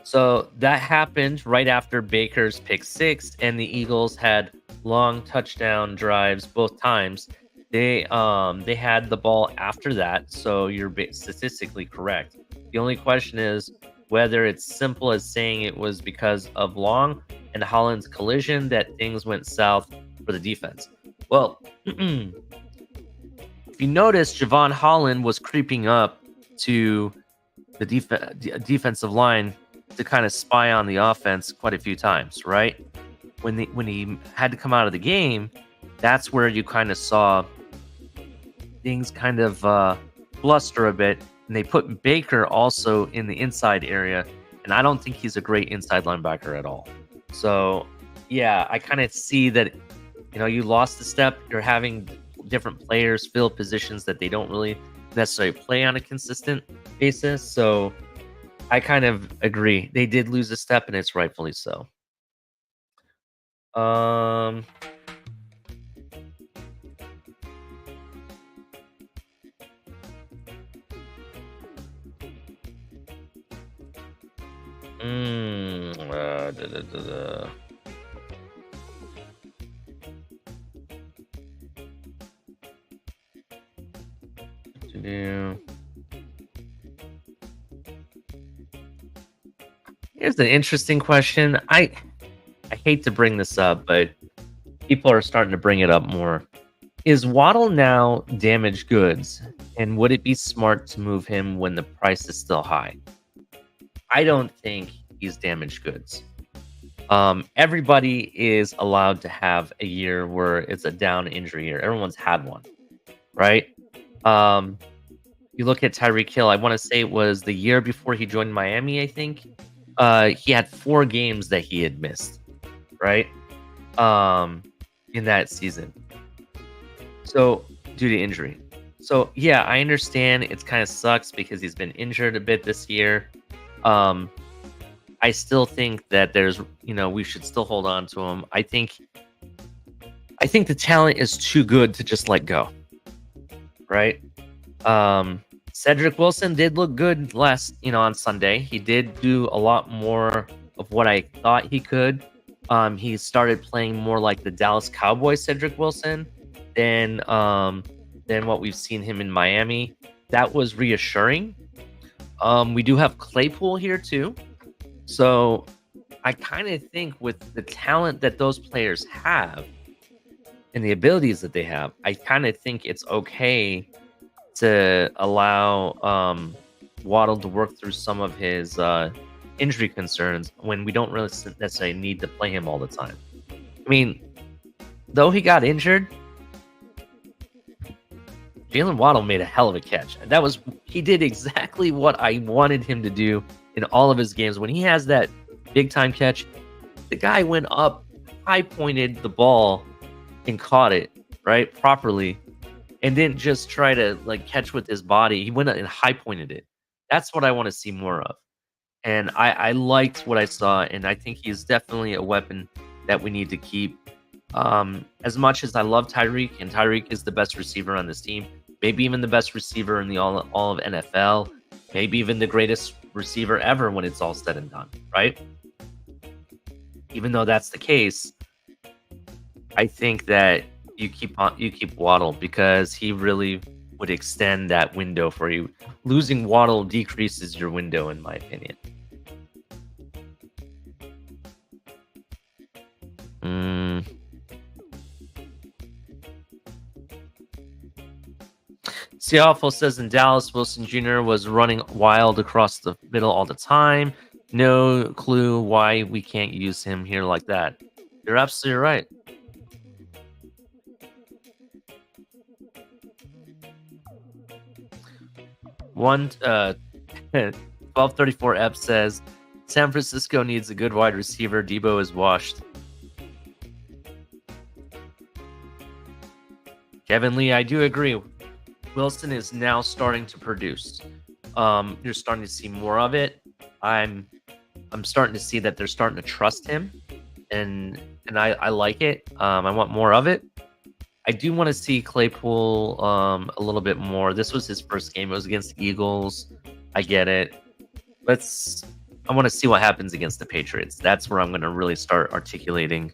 So that happened right after Baker's pick 6, and the Eagles had long touchdown drives both times. They had the ball after that, so you're statistically correct. The only question is whether it's simple as saying it was because of Long and Holland's collision that things went south for the defense. Well, if you notice, Javon Holland was creeping up to the defensive line to kind of spy on the offense quite a few times, right? When he had to come out of the game, that's where you kind of saw things kind of bluster a bit. And they put Baker also in the inside area, and I don't think he's a great inside linebacker at all. So yeah, I kind of see that, you lost a step. You're having different players fill positions that they don't really necessarily play on a consistent basis. So I kind of agree. They did lose a step, and it's rightfully so. Da, da, da, da. Here's an interesting question. I hate to bring this up, but people are starting to bring it up more. Is Waddle now damaged goods? And would it be smart to move him when the price is still high? I don't think he's damaged goods. Everybody is allowed to have a year where it's a down injury year. Everyone's had one, right? You look at Tyreek Hill. I want to say it was the year before he joined Miami, I think. He had 4 games that he had missed, right? In that season. So, due to injury. So, yeah, I understand it kind of sucks because he's been injured a bit this year. I still think that there's, we should still hold on to him. I think the talent is too good to just let go, right? Cedric Wilson did look good on Sunday. He did do a lot more of what I thought he could. He started playing more like the Dallas Cowboys Cedric Wilson than what we've seen him in Miami. That was reassuring. We do have Claypool here too. So I kind of think with the talent that those players have and the abilities that they have, I kind of think it's okay to allow Waddle to work through some of his injury concerns when we don't really necessarily need to play him all the time. I mean, though he got injured, Jalen Waddle made a hell of a catch. He did exactly what I wanted him to do in all of his games. When he has that big time catch, the guy went up, high pointed the ball and caught it right properly, and didn't just try to catch with his body. He went up and high pointed it. That's what I want to see more of. And I liked what I saw, and I think he's definitely a weapon that we need to keep. As much as I love Tyreek, and Tyreek is the best receiver on this team, maybe even the best receiver in the all of NFL, maybe even the greatest receiver ever when it's all said and done, right? Even though that's the case, I think that you keep Waddle because he really would extend that window for you. Losing Waddle decreases your window, in my opinion. Seawful says in Dallas, Wilson Jr. was running wild across the middle all the time. No clue why we can't use him here like that. You're absolutely right. One 1234 Ep says San Francisco needs a good wide receiver. Debo is washed. Kevin Lee, I do agree. Wilson is now starting to produce. You're starting to see more of it. I'm starting to see that they're starting to trust him, and I like it. I want more of it. I do want to see Claypool a little bit more. This was his first game. It was against the Eagles. I get it. I want to see what happens against the Patriots. That's where I'm going to really start articulating.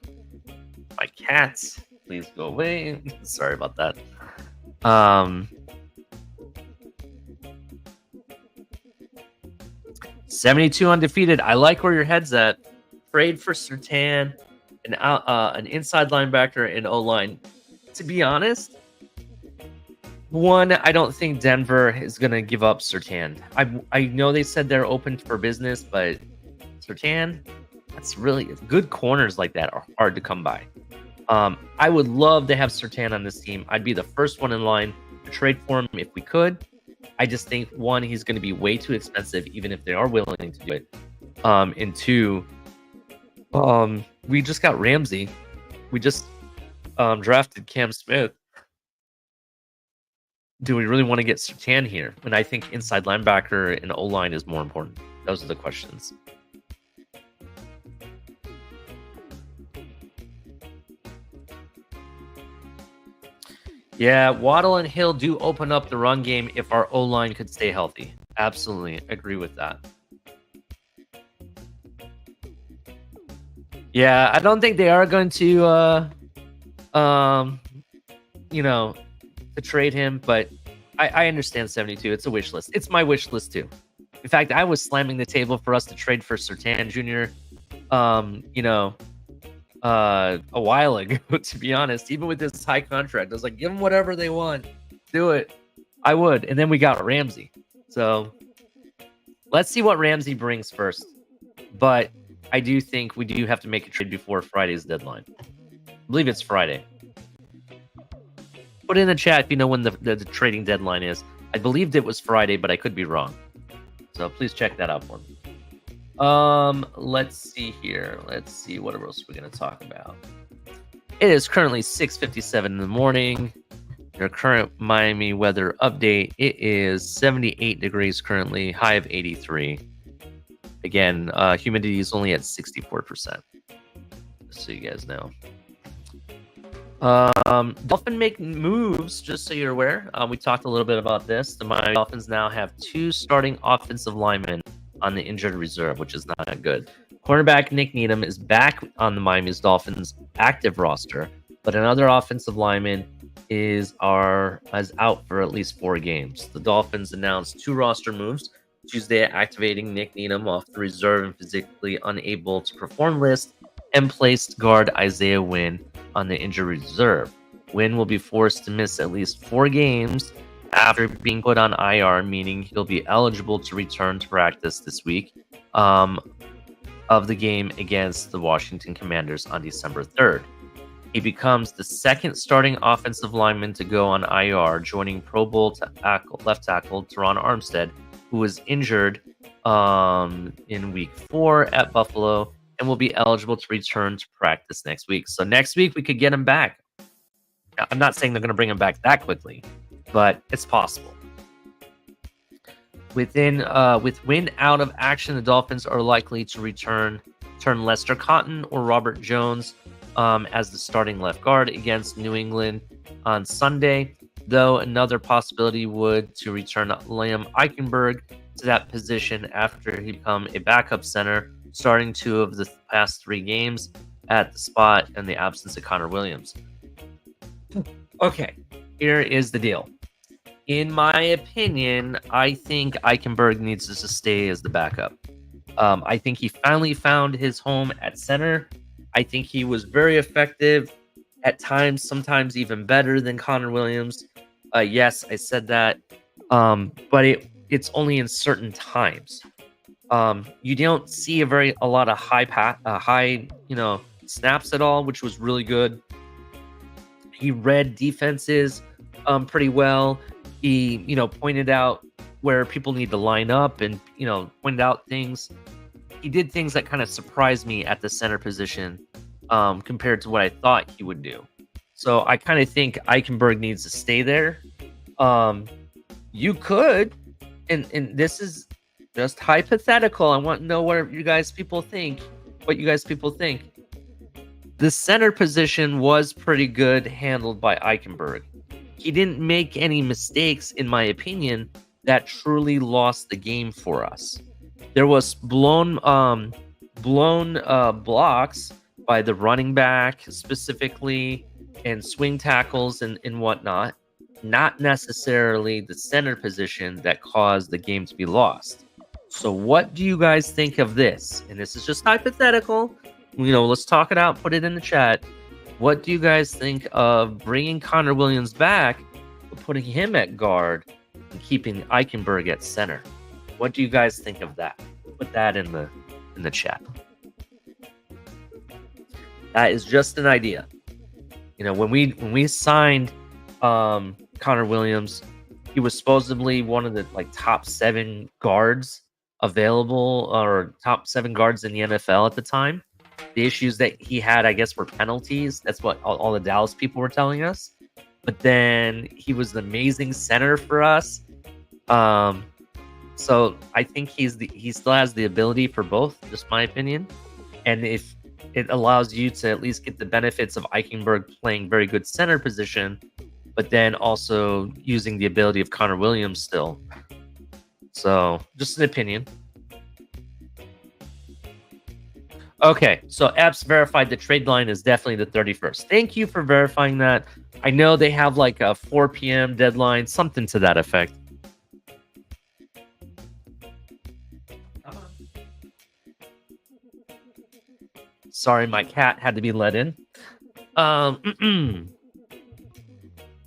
My cats, please go away. Sorry about that. 72 undefeated. I like where your head's at. Trade for Surtain, an inside linebacker and O-line. To be honest, one, I don't think Denver is going to give up Surtain. I know they said they're open for business, but Surtain, that's really good. Corners like that are hard to come by. I would love to have Surtain on this team. I'd be the first one in line to trade for him if we could. I just think, one, he's going to be way too expensive, even if they are willing to do it. And two, we just got Ramsey. We just drafted Cam Smith. Do we really want to get Surtain here? And I think inside linebacker and O-line is more important. Those are the questions. Yeah, Waddle and Hill do open up the run game if our O-line could stay healthy. Absolutely agree with that. Yeah, I don't think they are going to, to trade him, but I understand 72. It's a wish list. It's my wish list too. In fact, I was slamming the table for us to trade for Surtain Jr. A while ago, to be honest. Even with this high contract, I was like, give them whatever they want. Do it. I would. And then we got Ramsey. So let's see what Ramsey brings first. But I do think we do have to make a trade before Friday's deadline. I believe it's Friday. Put in the chat if you know when the trading deadline is. I believed it was Friday, but I could be wrong. So please check that out for me. Let's see here. Let's see what else we're going to talk about. It is currently 6:57 in the morning. Your current Miami weather update. It is 78 degrees currently, high of 83. Again, humidity is only at 64%. Just so you guys know. Dolphin make moves, just so you're aware. We talked a little bit about this. The Miami Dolphins now have 2 starting offensive linemen on the injured reserve, which is not good. Cornerback Nick Needham is back on the Miami Dolphins active roster, but another offensive lineman is out for at least 4 games. The Dolphins announced 2 roster moves Tuesday, activating Nick Needham off the reserve and physically unable to perform list, and placed guard Isaiah Wynn on the injured reserve. Wynn will be forced to miss at least 4 games after being put on IR, meaning he'll be eligible to return to practice this week of the game against the Washington Commanders on December 3rd. He becomes the second starting offensive lineman to go on IR, joining Pro Bowl left tackle Teron Armstead, who was injured in week 4 at Buffalo and will be eligible to return to practice next week. So next week we could get him back. Now, I'm not saying they're going to bring him back that quickly, but it's possible. With Wynn out of action, the Dolphins are likely to turn Lester Cotton or Robert Jones as the starting left guard against New England on Sunday, though another possibility would to return Liam Eichenberg to that position after he become a backup center, starting 2 of the past 3 games at the spot in the absence of Connor Williams. Okay, here is the deal. In my opinion, I think Eichenberg needs to stay as the backup. I think he finally found his home at center. I think he was very effective at times, sometimes even better than Connor Williams. Yes, I said that, but it's only in certain times. You don't see a lot of high snaps at all, which was really good. He read defenses pretty well. He pointed out where people need to line up and pointed out things. He did things that kind of surprised me at the center position compared to what I thought he would do. So I kind of think Eichenberg needs to stay there. You could, and this is just hypothetical. I want to know what you guys people think. The center position was pretty good handled by Eichenberg. He didn't make any mistakes, in my opinion, that truly lost the game for us. There was blown blocks by the running back specifically and swing tackles and whatnot. Not necessarily the center position that caused the game to be lost. So what do you guys think of this? And this is just hypothetical. Let's talk it out. Put it in the chat. What do you guys think of bringing Connor Williams back, but putting him at guard and keeping Eichenberg at center? What do you guys think of that? Put that in the chat. That is just an idea. When we signed Connor Williams, he was supposedly one of the top 7 guards available, or top 7 guards in the NFL at the time. The issues that he had, I guess, were penalties. That's what all the Dallas people were telling us. But then he was an amazing center for us. So I think he still has the ability for both, just my opinion. And if it allows you to at least get the benefits of Eichenberg playing very good center position, but then also using the ability of Connor Williams still. So just an opinion. Okay, so Epps verified the trade line is definitely the 31st. Thank you for verifying that. I know they have like a 4 p.m. deadline, something to that effect. Sorry, my cat had to be let in.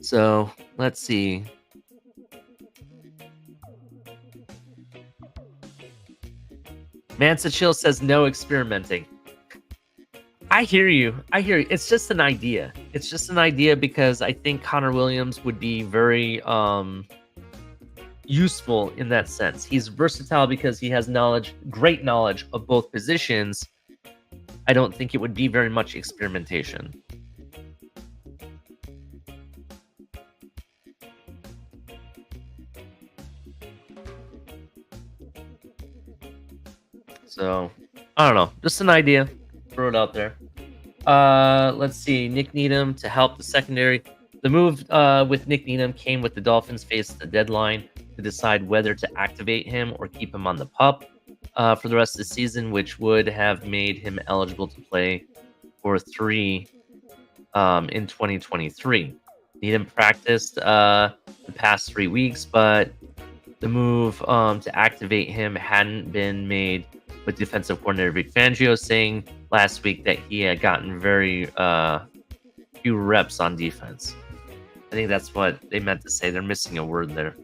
So let's see. Mansa Chill says no experimenting. I hear you. It's just an idea. It's just an idea because I think Connor Williams would be very useful in that sense. He's versatile because he has great knowledge of both positions. I don't think it would be very much experimentation. So, I don't know. Just an idea. Throw it out there. Let's see. Nick Needham to help the secondary. The move with Nick Needham came with the Dolphins faced the deadline to decide whether to activate him or keep him on the PUP for the rest of the season, which would have made him eligible to play for 3 in 2023. Needham practiced the past 3 weeks, but the move to activate him hadn't been made, with defensive coordinator Vic Fangio saying last week that he had gotten very few reps on defense. I think that's what they meant to say. They're missing a word there.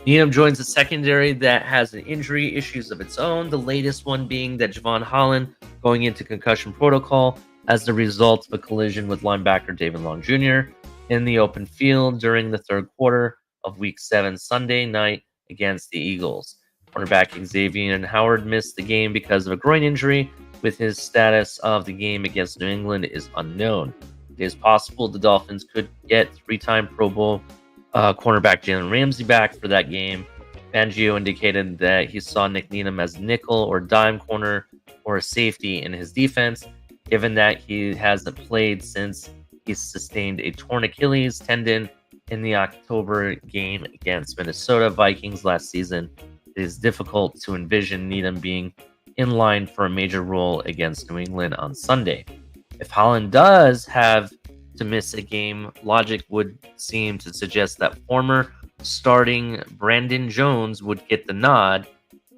Needham joins a secondary that has injury issues of its own, the latest one being that Javon Holland going into concussion protocol as the result of a collision with linebacker David Long Jr. in the open field during the third quarter of Week 7 Sunday night against the Eagles. Cornerback Xavier Howard missed the game because of a groin injury, with his status of the game against New England is unknown. It is possible the Dolphins could get 3-time Pro Bowl cornerback Jalen Ramsey back for that game. Fangio indicated that he saw Nick Needham as nickel or dime corner or a safety in his defense, given that he hasn't played since he sustained a torn Achilles tendon in the October game against Minnesota Vikings last season. It is difficult to envision Needham being in line for a major role against New England on Sunday. If Holland does have to miss a game, logic would seem to suggest that former starting Brandon Jones would get the nod.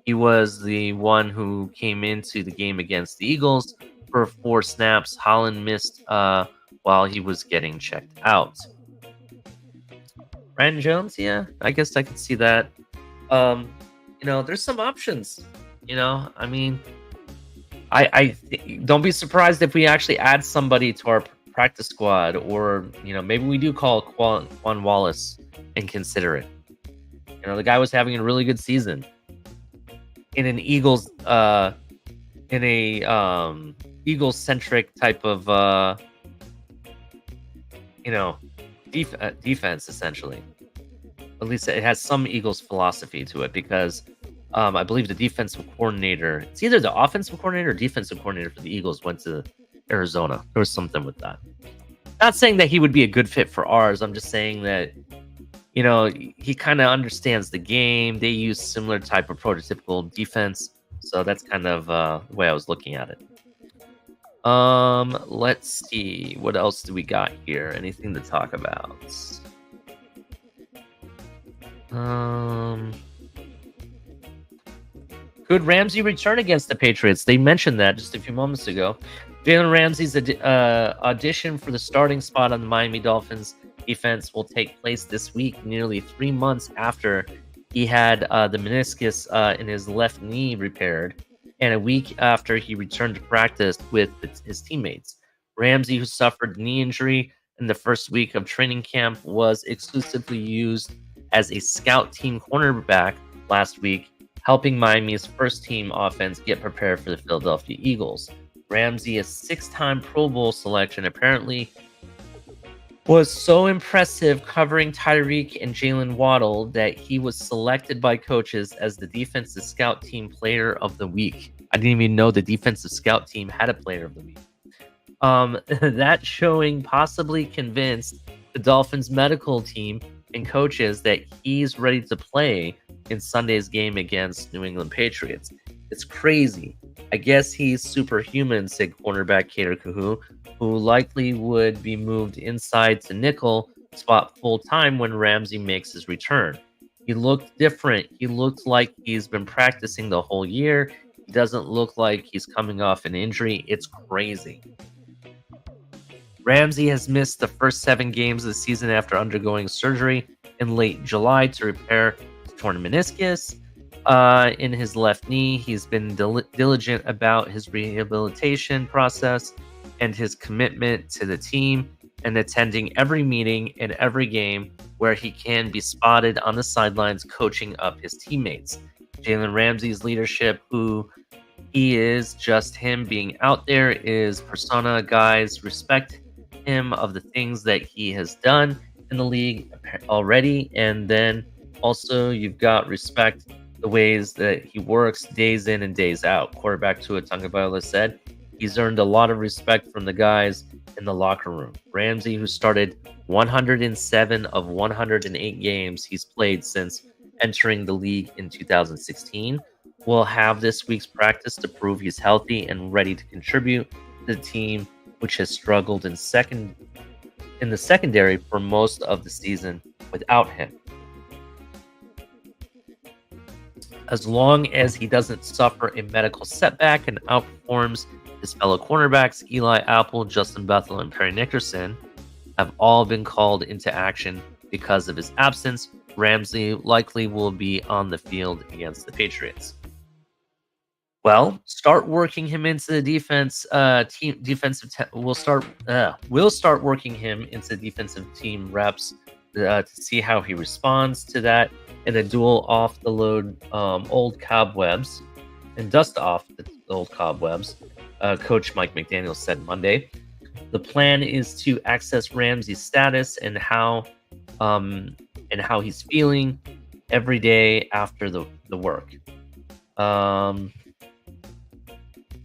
He was the one who came into the game against the Eagles for 4 snaps. Holland missed while he was getting checked out. Brandon Jones, yeah, I guess I could see that. There's some options. I mean, I don't be surprised if we actually add somebody to our practice squad, or maybe we do call Quan Wallace and consider it. The guy was having a really good season in an Eagles Eagles centric type of defense, essentially. At least it has some Eagles philosophy to it, because I believe the defensive coordinator, it's either the offensive coordinator or defensive coordinator for the Eagles, went to Arizona. There was something with that. Not saying that he would be a good fit for ours. I'm just saying that, he kind of understands the game. They use similar type of prototypical defense. So that's kind of the way I was looking at it. Let's see. What else do we got here? Anything to talk about? Could Ramsey return against the Patriots? They mentioned that just a few moments ago. Jalen Ramsey's audition for the starting spot on the Miami Dolphins defense will take place this week, nearly 3 months after he had the meniscus in his left knee repaired, and a week after he returned to practice with his teammates. Ramsey, who suffered knee injury in the first week of training camp, was exclusively used as a scout team cornerback last week, helping Miami's first team offense get prepared for the Philadelphia Eagles. Ramsey, a 6-time Pro Bowl selection, apparently was so impressive covering Tyreek and Jalen Waddle that he was selected by coaches as the defensive scout team player of the week. I didn't even know the defensive scout team had a player of the week. That showing possibly convinced the Dolphins medical team and coaches that he's ready to play in Sunday's game against New England Patriots. It's crazy. I guess he's superhuman, said cornerback Kader Kahu, who likely would be moved inside to nickel spot full-time when Ramsey makes his return. He looked different. He looked like he's been practicing the whole year. He doesn't look like he's coming off an injury. It's crazy. Ramsey has missed the first 7 games of the season after undergoing surgery in late July to repair the torn meniscus in his left knee. He's been diligent about his rehabilitation process and his commitment to the team and attending every meeting and every game where he can be spotted on the sidelines coaching up his teammates. Jalen Ramsey's leadership, who he is, just him being out there, is persona. Guys respect him of the things that he has done in the league already, and then also you've got respect the ways that he works days in and days out. Quarterback Tua Tagovailoa said he's earned a lot of respect from the guys in the locker room. Ramsey, who started 107 of 108 games he's played since entering the league in 2016, will have this week's practice to prove he's healthy and ready to contribute to the team, which has struggled in the secondary for most of the season without him. As long as he doesn't suffer a medical setback and outperforms his fellow cornerbacks, Eli Apple, Justin Bethel, and Perry Nickerson have all been called into action because of his absence. Ramsey likely will be on the field against the Patriots. Well, start working him into the defense. We'll start working him into defensive team reps to see how he responds to that, and then dual off the load old cobwebs and dust off the old cobwebs. Coach Mike McDaniel said Monday. The plan is to access Ramsey's status and how he's feeling every day after the work.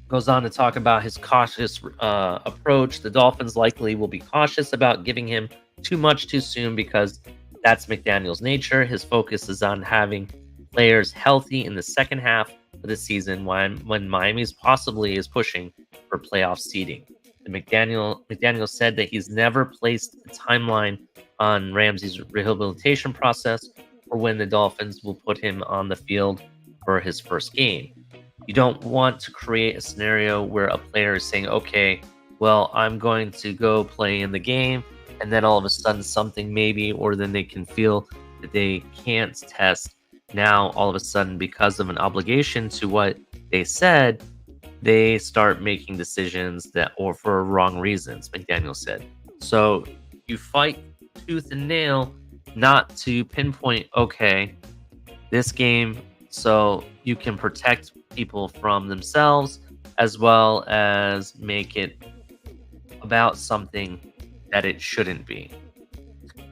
Goes on to talk about his cautious approach. The Dolphins likely will be cautious about giving him too much too soon because that's McDaniel's nature. His focus is on having players healthy in the second half of the season when Miami's possibly is pushing for playoff seeding. McDaniel said that he's never placed a timeline on Ramsey's rehabilitation process or when the Dolphins will put him on the field for his first game. You don't want to create a scenario where a player is saying, okay, well, I'm going to go play in the game, and then all of a sudden something maybe, or then they can feel that they can't test. Now, all of a sudden, because of an obligation to what they said, they start making decisions that, or for wrong reasons, McDaniel said. So you fight tooth and nail not to pinpoint, okay, this game, so you can protect people from themselves as well as make it about something that it shouldn't be.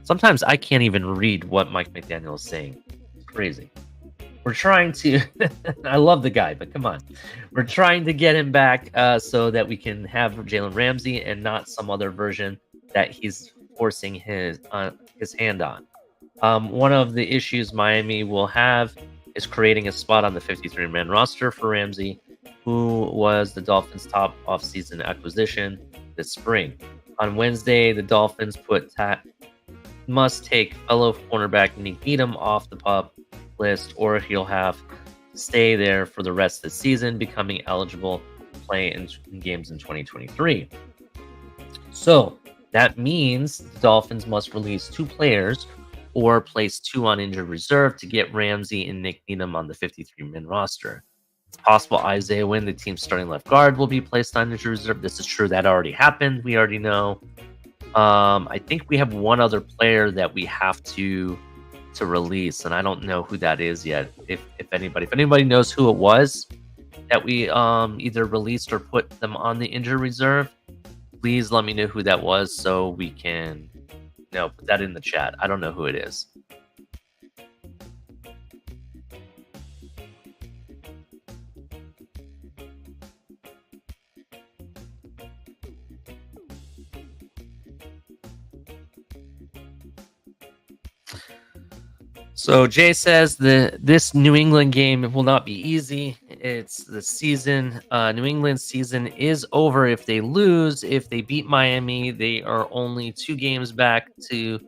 Sometimes I can't even read what Mike McDaniel is saying. It's crazy. We're trying to I love the guy, but come on. We're trying to get him back so that we can have Jalen Ramsey and not some other version that he's forcing his hand on. One of the issues Miami will have is creating a spot on the 53-man roster for Ramsey, who was the Dolphins' top offseason acquisition this spring. On Wednesday, the Dolphins must take fellow cornerback Nick Needham off the PUP list, or he'll have to stay there for the rest of the season, becoming eligible to play in games in 2023. So that means the Dolphins must release 2 players or place 2 on injured reserve to get Ramsey and Nick Needham on the 53-man roster. It's possible Isaiah Wynn, the team's starting left guard, will be placed on injured reserve. This is true. That already happened. We already know. I think we have one other player that we have to release, and I don't know who that is yet. If anybody knows who it was, that we either released or put them on the injured reserve, please let me know who that was so we can, put that in the chat. I don't know who it is. So Jay says this New England game will not be easy. It's the season. New England's season is over if they lose. If they beat Miami, they are only 2 games back to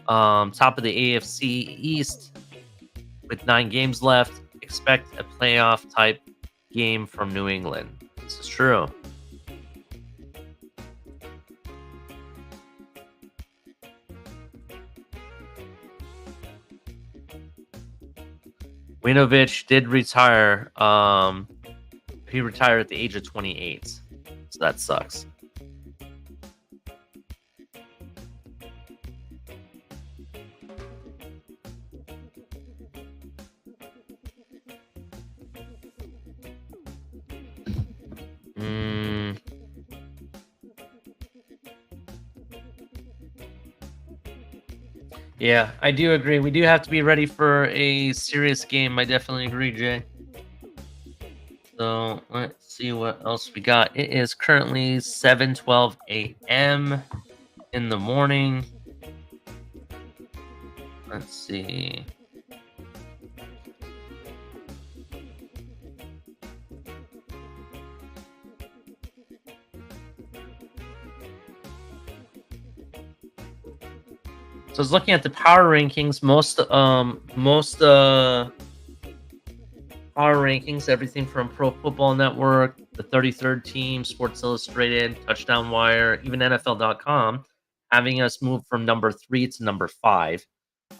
top of the AFC East with 9 games left. Expect a playoff type game from New England. This is true. Winovich did retire. He retired at the age of 28, so that sucks. Yeah, I do agree. We do have to be ready for a serious game. I definitely agree, Jay. So let's see what else we got. It is currently 7:12 a.m. in the morning. Let's see. So I was looking at the power rankings. Most power rankings, everything from Pro Football Network, the 33rd Team, Sports Illustrated, Touchdown Wire, even NFL.com, having us move from number 3 to number 5,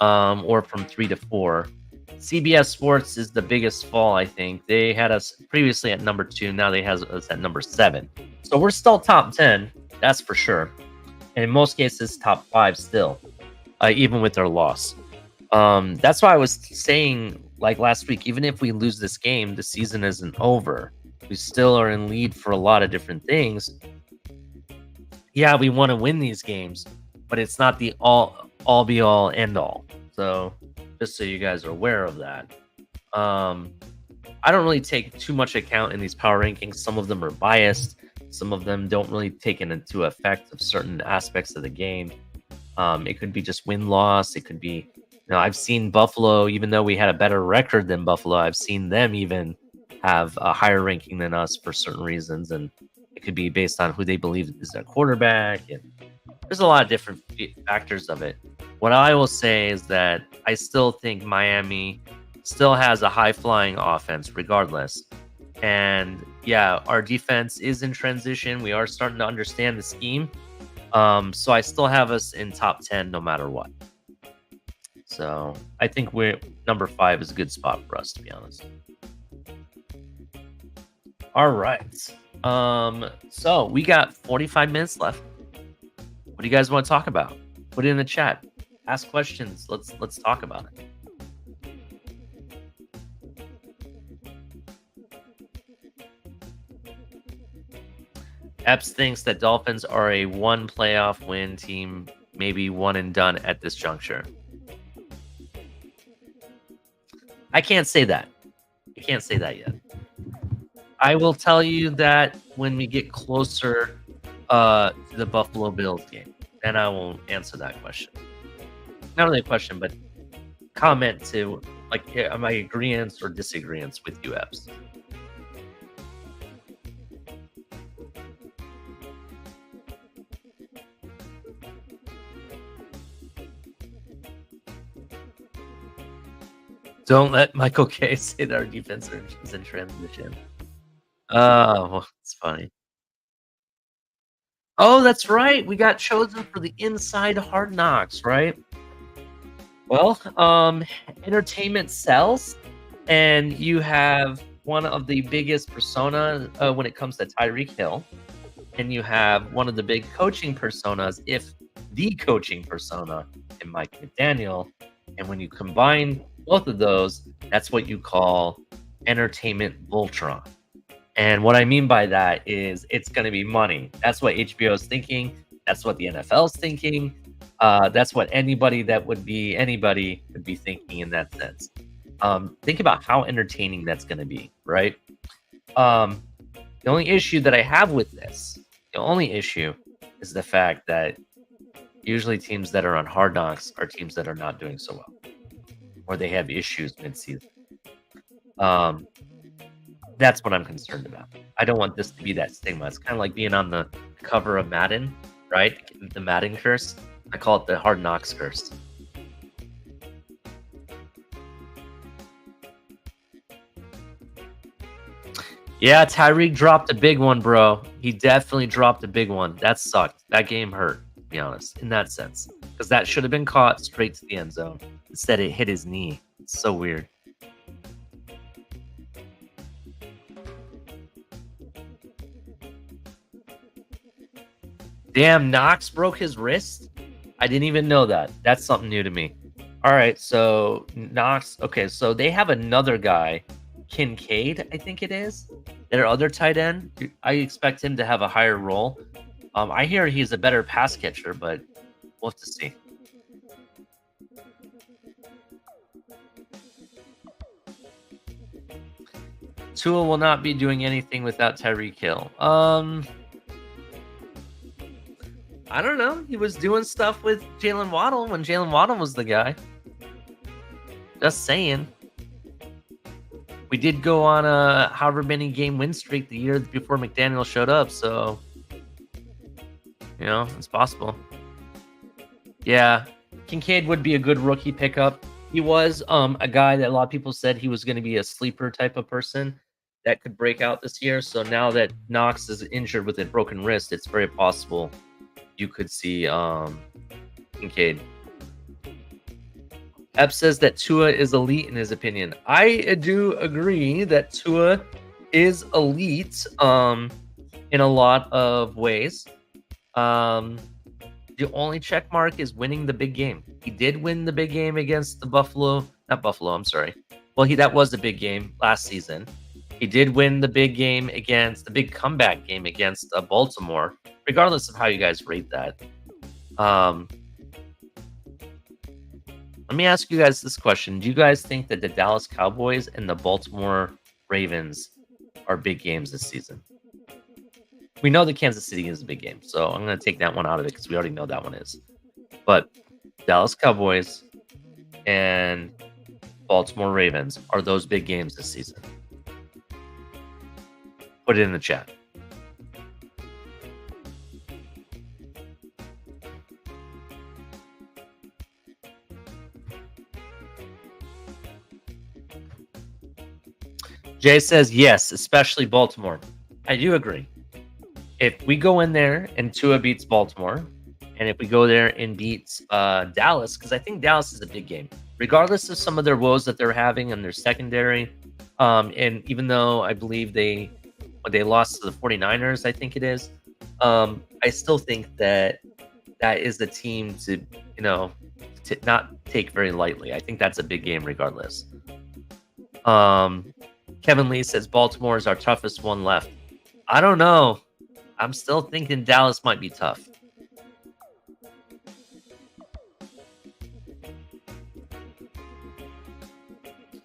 or from 3 to 4. CBS Sports is the biggest fall, I think. They had us previously at number 2. Now they have us at number 7. So we're still top 10, that's for sure. And in most cases, top 5 still. Even with their loss. That's why I was saying, like last week, even if we lose this game, the season isn't over. We still are in lead for a lot of different things. Yeah, we want to win these games, but it's not the all be all end all. So just so you guys are aware of that. I don't really take too much account in these power rankings. Some of them are biased. Some of them don't really take into effect of certain aspects of the game. It could be just win-loss. It could be, I've seen Buffalo, even though we had a better record than Buffalo, I've seen them even have a higher ranking than us for certain reasons. And it could be based on who they believe is their quarterback. And there's a lot of different factors of it. What I will say is that I still think Miami still has a high-flying offense regardless. And yeah, our defense is in transition. We are starting to understand the scheme. So I still have us in top 10 no matter what. So I think we're number 5 is a good spot for us, to be honest. All right. So we got 45 minutes left. What do you guys want to talk about? Put it in the chat. Ask questions. Let's talk about it. Epps thinks that Dolphins are a 1 playoff win team, maybe 1 and done at this juncture. I can't say that. I can't say that yet. I will tell you that when we get closer to the Buffalo Bills game, and I will answer that question. Not really a question, but comment to, like, am I agreeance or disagreeance with you, Epps? Don't let Michael K say that our defense is in transition. Oh, it's funny. Oh, that's right. We got chosen for the Inside Hard Knocks, right? Well, entertainment sells, and you have one of the biggest personas when it comes to Tyreek Hill, and you have one of the big coaching personas, if the coaching persona, in Mike McDaniel. And when you combine both of those, that's what you call entertainment Voltron. And what I mean by that is it's going to be money. That's what HBO is thinking. That's what the NFL is thinking. That's what anybody would be thinking in that sense. Think about how entertaining that's going to be, right? The only issue that I have with this, is the fact that usually teams that are on Hard Knocks are teams that are not doing so well, or they have issues mid-season. That's what I'm concerned about. I don't want this to be that stigma. It's kind of like being on the cover of Madden, right? The Madden curse. I call it the Hard Knocks curse. Yeah, Tyreek dropped a big one, bro. He definitely dropped a big one. That sucked. That game hurt, to be honest, in that sense. Because that should have been caught straight to the end zone. Instead, it hit his knee. It's so weird. Damn, Knox broke his wrist? I didn't even know that. That's something new to me. All right, so Knox. Okay, so they have another guy, Kincaid, I think it is, their other tight end. I expect him to have a higher role. I hear he's a better pass catcher, but we'll have to see. Tua will not be doing anything without Tyreek Hill. I don't know. He was doing stuff with Jalen Waddle when Jalen Waddle was the guy. Just saying. We did go on a however many game win streak the year before McDaniel showed up, so it's possible. Yeah, Kincaid would be a good rookie pickup. He was a guy that a lot of people said he was going to be a sleeper type of person that could break out this year. So now that Knox is injured with a broken wrist, it's very possible you could see Kincaid. Ep says that Tua is elite in his opinion. I do agree that Tua is elite in a lot of ways. The only check mark is winning the big game. He did win the big game against the that was the big game last season. He did win the big comeback game against Baltimore, regardless of how you guys rate that. Let me ask you guys this question. Do you guys think that the Dallas Cowboys and the Baltimore Ravens are big games this season? We know that Kansas City is a big game, so I'm going to take that one out of it because we already know that one is. But Dallas Cowboys and Baltimore Ravens, are those big games this season? Put it in the chat. Jay says yes, especially Baltimore. I do agree. If we go in there and Tua beats Baltimore, and if we go there and beats Dallas, because I think Dallas is a big game, regardless of some of their woes that they're having in their secondary, and even though I believe they lost to the 49ers, I think it is, I still think that is the team to not take very lightly. I think that's a big game regardless. Kevin Lee says Baltimore is our toughest one left. I don't know. I'm still thinking Dallas might be tough.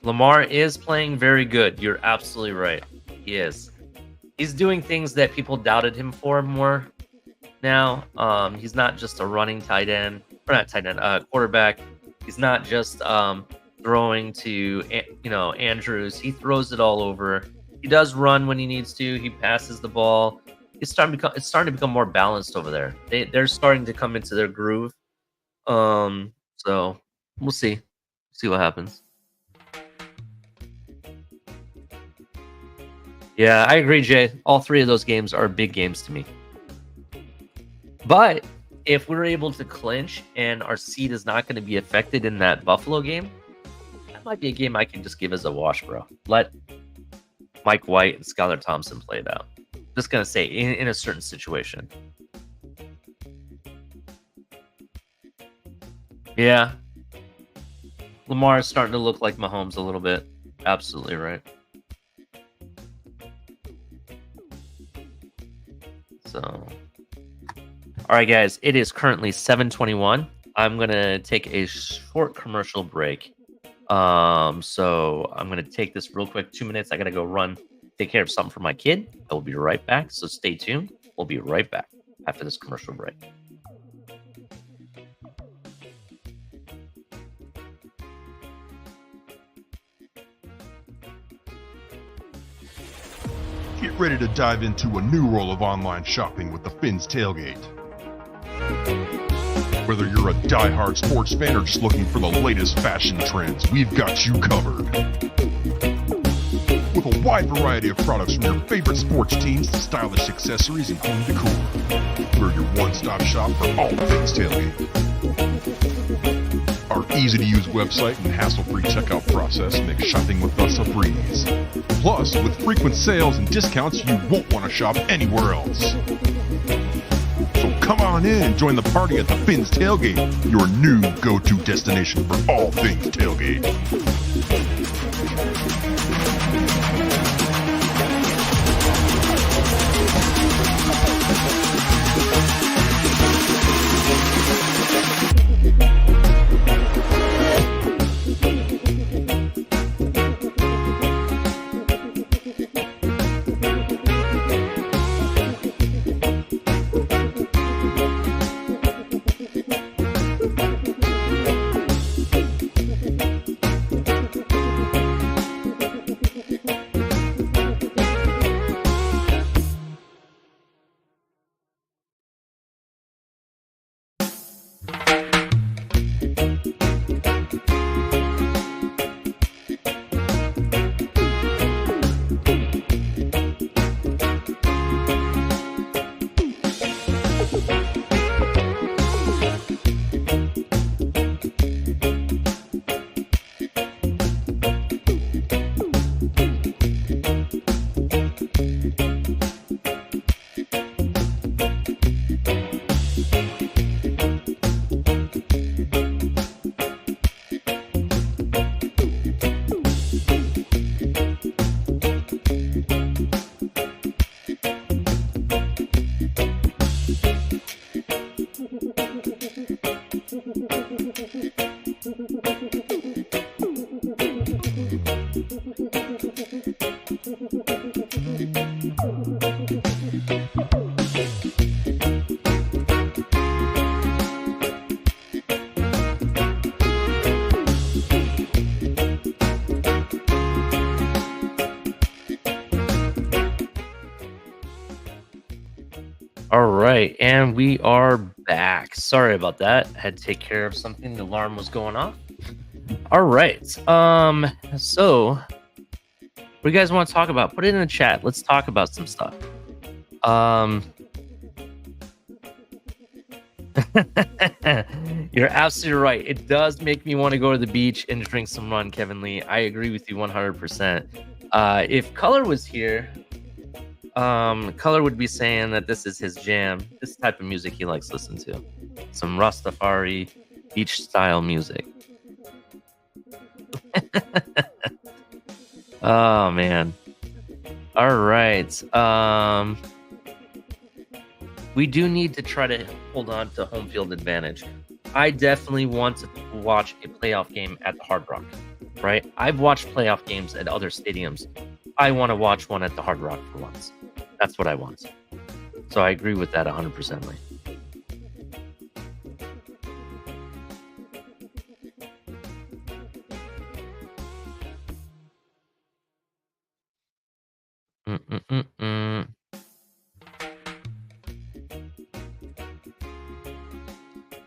Lamar is playing very good. You're absolutely right. He is. He's doing things that people doubted him for more now. He's not just a running quarterback. He's not just throwing to Andrews. He throws it all over. He does run when he needs to. He passes the ball. It's starting to become more balanced over there. They're starting to come into their groove. So we'll see what happens. Yeah, I agree, Jay. All three of those games are big games to me. But if we're able to clinch and our seed is not going to be affected in that Buffalo game, that might be a game I can just give as a wash, bro. Let Mike White and Skylar Thompson play it out. Just going to say, in a certain situation. Yeah. Lamar is starting to look like Mahomes a little bit. Absolutely right. So, all right, guys, it is currently 7:21. I'm gonna take a short commercial break. So I'm gonna take this real quick, 2 minutes. I gotta go run, take care of something for my kid. I will be right back. So stay tuned. We'll be right back after this commercial break. Get ready to dive into a new world of online shopping with the Fins Tailgate. Whether you're a die-hard sports fan or just looking for the latest fashion trends, we've got you covered. With a wide variety of products from your favorite sports teams to stylish accessories and home decor, we're your one-stop shop for all things tailgate. Our easy-to-use website and hassle-free checkout process makes shopping with us a breeze. Plus, with frequent sales and discounts, you won't want to shop anywhere else. So come on in and join the party at the Fins Tailgate, your new go-to destination for all things tailgate. All right, and we are back. Sorry about that. I had to take care of something. The alarm was going off. All right. So what do you guys want to talk about? Put it in the chat. Let's talk about some stuff. You're absolutely right. It does make me want to go to the beach and drink some rum, Kevin Lee. I agree with you 100%. If Color was here, Color would be saying that this is his jam. This type of music he likes to listen to. Some Rastafari beach style music. Oh man. All right. We do need to try to hold on to home field advantage. I definitely want to watch a playoff game at the Hard Rock, right? I've watched playoff games at other stadiums. I want to watch one at the Hard Rock for once. That's what I want. So I agree with that 100%.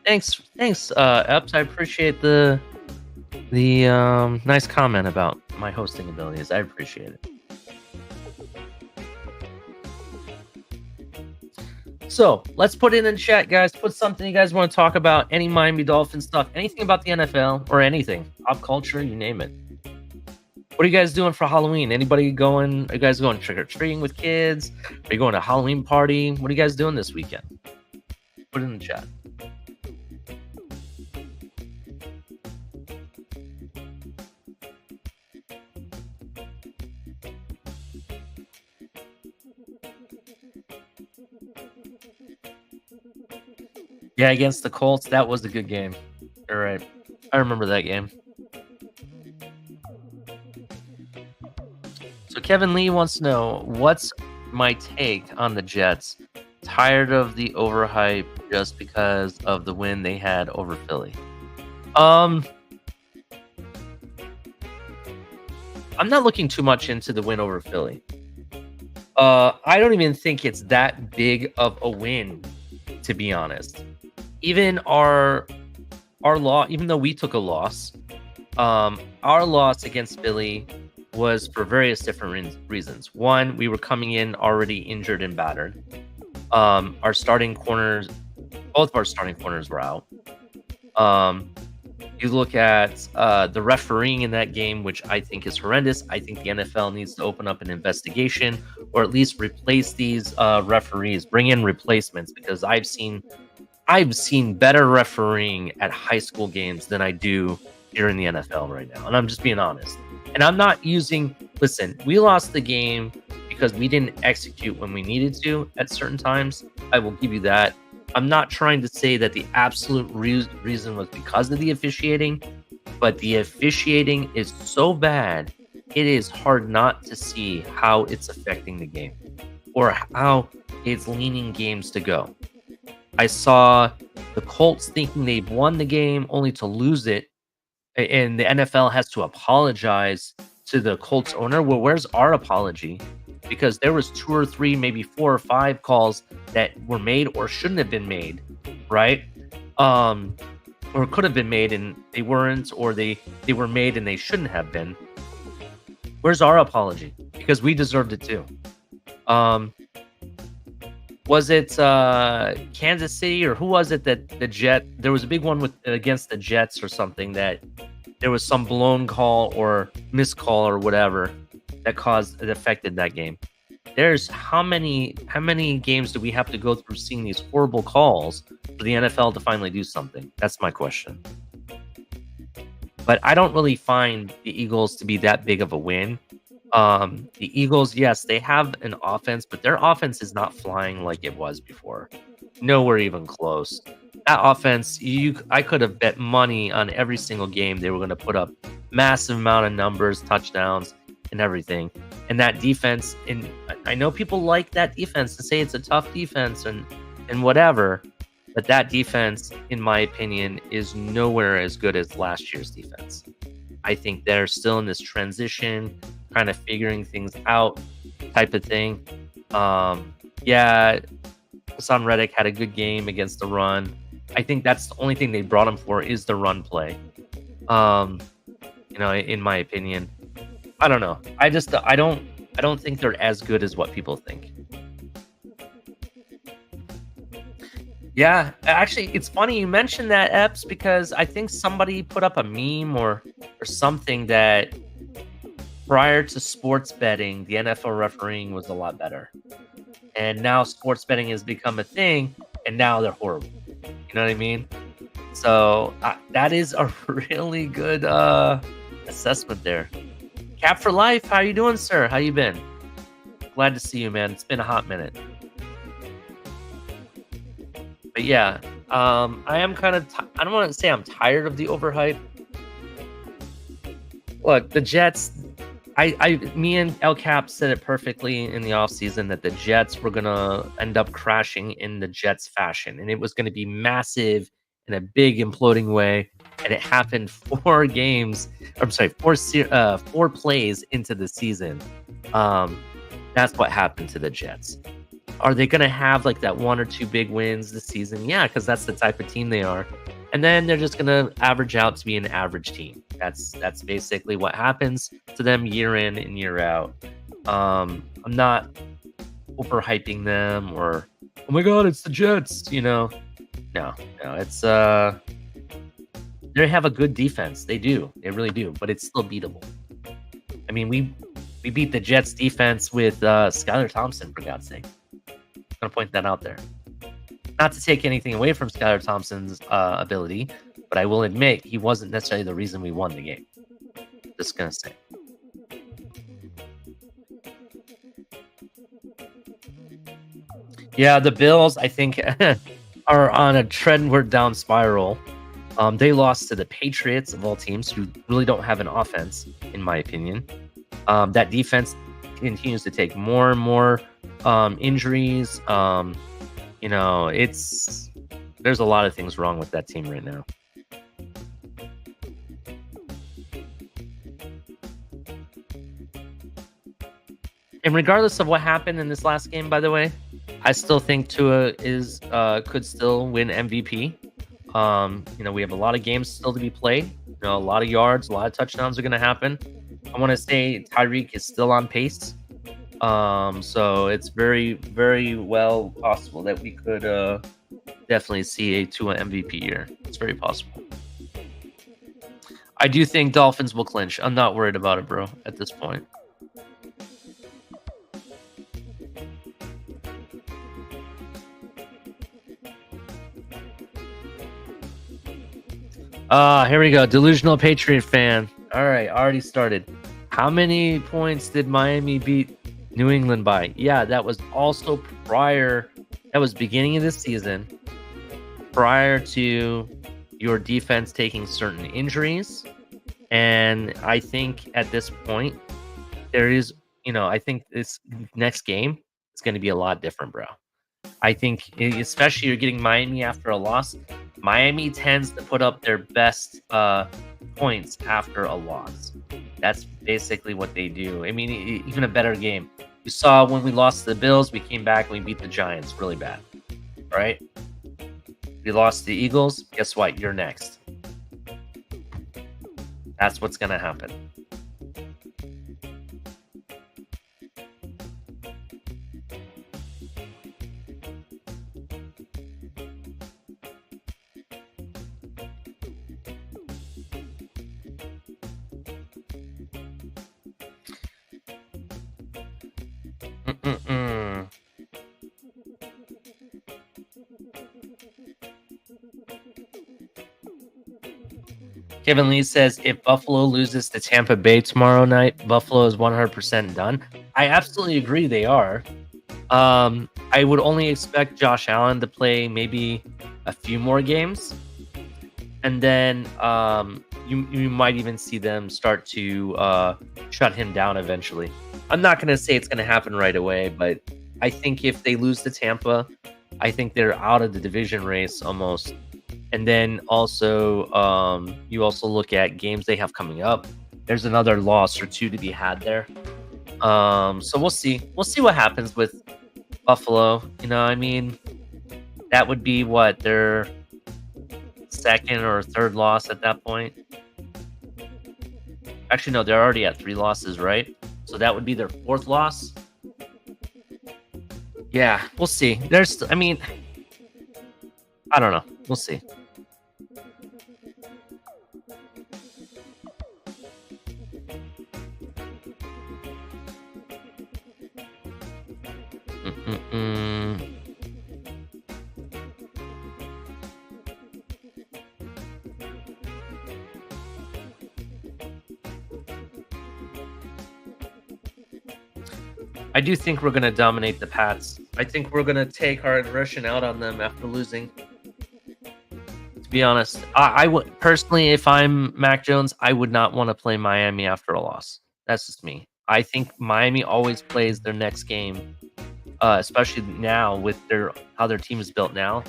Thanks, Eps. I appreciate the nice comment about my hosting abilities. I appreciate it. So let's put it in the chat, guys. Put something you guys want to talk about. Any Miami Dolphins stuff, anything about the NFL or anything, pop culture, you name it. What are you guys doing for Halloween? Anybody going? Are you guys going trick or treating with kids? Are you going to a Halloween party? What are you guys doing this weekend? Put it in the chat. Yeah, against the Colts, that was a good game. All right, I remember that game. So Kevin Lee wants to know, what's my take on the Jets? Tired of the overhype just because of the win they had over Philly. I'm not looking too much into the win over Philly. I don't even think it's that big of a win, to be honest. Even our loss, even though we took a loss, our loss against Philly was for various different reasons. One, we were coming in already injured and battered. Our starting corners, both of our starting corners were out. You look at the refereeing in that game, which I think is horrendous. I think the NFL needs to open up an investigation, or at least replace these referees, bring in replacements, because I've seen better refereeing at high school games than I do here in the NFL right now. And I'm just being honest. And I'm not listen, we lost the game because we didn't execute when we needed to at certain times. I will give you that. I'm not trying to say that the absolute reason was because of the officiating, but the officiating is so bad, it is hard not to see how it's affecting the game or how it's leaning games to go. I saw the Colts thinking they've won the game only to lose it, and the NFL has to apologize to the Colts owner. Well, where's our apology? Because there was 2 or 3, maybe 4 or 5 calls that were made or shouldn't have been made, right? Or could have been made and they weren't, or they were made and they shouldn't have been. Where's our apology? Because we deserved it too. Was it Kansas City, or who was it that there was a big one against the Jets or something, that there was some blown call or missed call or whatever that affected that game. There's how many games do we have to go through seeing these horrible calls for the NFL to finally do something? That's my question. But I don't really find the Eagles to be that big of a win. The Eagles, yes, they have an offense, but their offense is not flying like it was before. Nowhere even close. That offense, I could have bet money on every single game they were going to put up massive amount of numbers, touchdowns, and everything. And that defense, and I know people like that defense and say it's a tough defense and whatever, but that defense, in my opinion, is nowhere as good as last year's defense. I think they're still in this transition, kind of figuring things out type of thing. Yeah, Hassan Reddick had a good game against the run. I think that's the only thing they brought him for, is the run play. In my opinion, I don't know. I don't think they're as good as what people think. Yeah, actually, it's funny you mentioned that, Epps, because I think somebody put up a meme or something that prior to sports betting, the NFL refereeing was a lot better. And now sports betting has become a thing, and now they're horrible. You know what I mean? So that is a really good assessment there. Cap for life, how you doing, sir? How you been? Glad to see you, man. It's been a hot minute. But yeah, I am kind of, I don't want to say I'm tired of the overhype. Look, the Jets, me and El Cap said it perfectly in the offseason that the Jets were going to end up crashing in the Jets fashion. And it was going to be massive in a big imploding way. And it happened 4 plays into the season. That's what happened to the Jets. Are they going to have like that 1 or 2 big wins this season? Yeah, because that's the type of team they are. And then they're just going to average out to be an average team. That's basically what happens to them year in and year out. I'm not overhyping them or, oh my God, it's the Jets, No, it's they have a good defense. They do. They really do. But it's still beatable. I mean, we beat the Jets defense with Skylar Thompson, for God's sake. I'm going to point that out there. Not to take anything away from Skylar Thompson's ability, but I will admit he wasn't necessarily the reason we won the game. Just going to say. Yeah, the Bills, I think are on a trendward down spiral. They lost to the Patriots of all teams, who really don't have an offense, in my opinion. That defense continues to take more and more injuries. You know, there's a lot of things wrong with that team right now. And regardless of what happened in this last game, by the way, I still think Tua could still win MVP. You know, we have a lot of games still to be played. You know, a lot of yards, a lot of touchdowns are going to happen. I want to say Tyreek is still on pace. So it's very, very well possible that we could definitely see a Tua MVP year. It's very possible. I do think Dolphins will clinch. I'm not worried about it, bro, at this point. Here we go. Delusional Patriot fan. All right, already started. How many points did Miami beat New England by? Yeah, that was also prior. That was beginning of the season, prior to your defense taking certain injuries. And I think at this point, there is, you know, I think this next game is going to be a lot different, bro. I think, especially you're getting Miami after a loss. Miami tends to put up their best points after a loss. That's basically what they do. I mean, even a better game. You saw when we lost to the Bills, we came back and we beat the Giants really bad, right? We lost to the Eagles. Guess what? You're next. That's what's going to happen. Kevin Lee says, if Buffalo loses to Tampa Bay tomorrow night, Buffalo is 100% done. I absolutely agree they are. I would only expect Josh Allen to play maybe a few more games. And then you might even see them start to shut him down eventually. I'm not going to say it's going to happen right away, but I think if they lose to Tampa, I think they're out of the division race almost. And then also, you also look at games they have coming up. There's another loss or two to be had there. So we'll see. We'll see what happens with Buffalo. You know, I mean, that would be what, their second or third loss at that point. Actually, no, they're already at 3 losses, right? So that would be their 4th loss. Yeah, we'll see. I mean, I don't know. We'll see. I do think we're going to dominate the Pats. I think we're going to take our aggression out on them after losing. To be honest, I would personally, if I'm Mac Jones, I would not want to play Miami after a loss. That's just me. I think Miami always plays their next game, especially now with how their team is built now.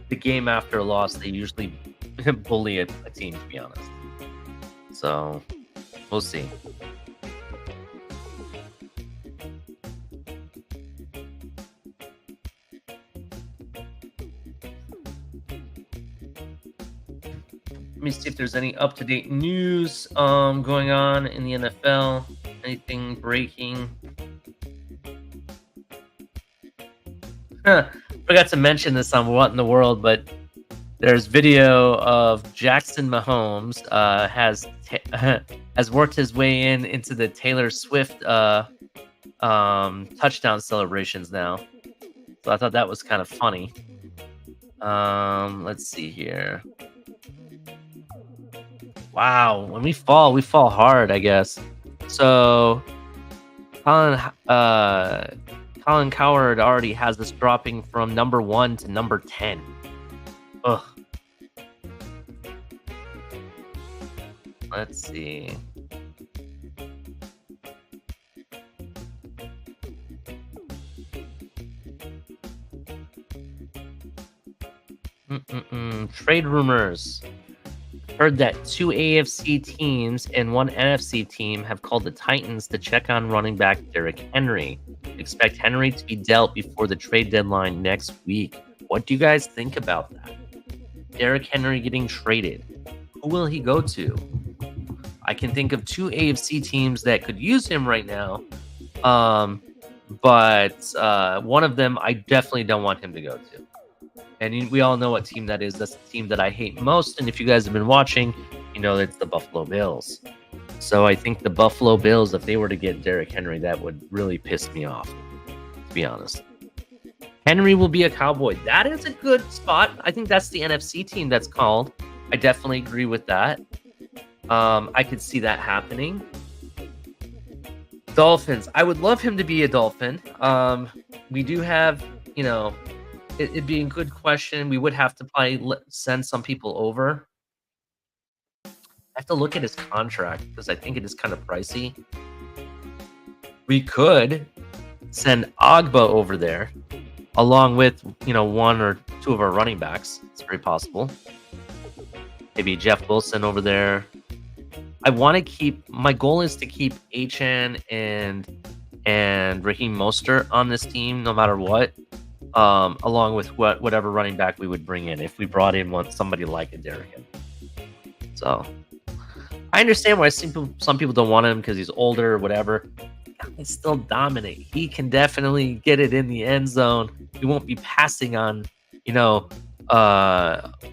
The game after a loss, they usually bully a team, to be honest. So we'll see. Let me see if there's any up-to-date news going on in the NFL. Anything breaking? Forgot to mention this on What in the World, but there's video of Jackson Mahomes has worked his way into the Taylor Swift touchdown celebrations now. So I thought that was kind of funny. Let's see here. Wow, when we fall hard, I guess. So, Colin Colin Cowherd already has us dropping from number 1 to number 10. Ugh. Let's see. Trade rumors. Heard that 2 AFC teams and 1 NFC team have called the Titans to check on running back Derrick Henry. Expect Henry to be dealt before the trade deadline next week. What do you guys think about that? Derrick Henry getting traded. Who will he go to? I can think of 2 AFC teams that could use him right now. But one of them I definitely don't want him to go to. And we all know what team that is. That's the team that I hate most. And if you guys have been watching, you know it's the Buffalo Bills. So I think the Buffalo Bills, if they were to get Derrick Henry, that would really piss me off, to be honest. Henry will be a Cowboy. That is a good spot. I think that's the NFC team that's called. I definitely agree with that. I could see that happening. Dolphins. I would love him to be a Dolphin. We do have, you know, it'd be a good question. We would have to probably send some people over. I have to look at his contract because I think it is kind of pricey. We could send Agba over there along with, you know, 1 or 2 of our running backs. It's very possible. Maybe Jeff Wilson over there. I want to keep, my goal is to keep Achan and Raheem Mostert on this team no matter what. Along with whatever running back we would bring in if we brought in somebody like a Derrick Henry. So I understand why some people don't want him because he's older or whatever. He still dominate. He can definitely get it in the end zone. He won't be passing on, you know,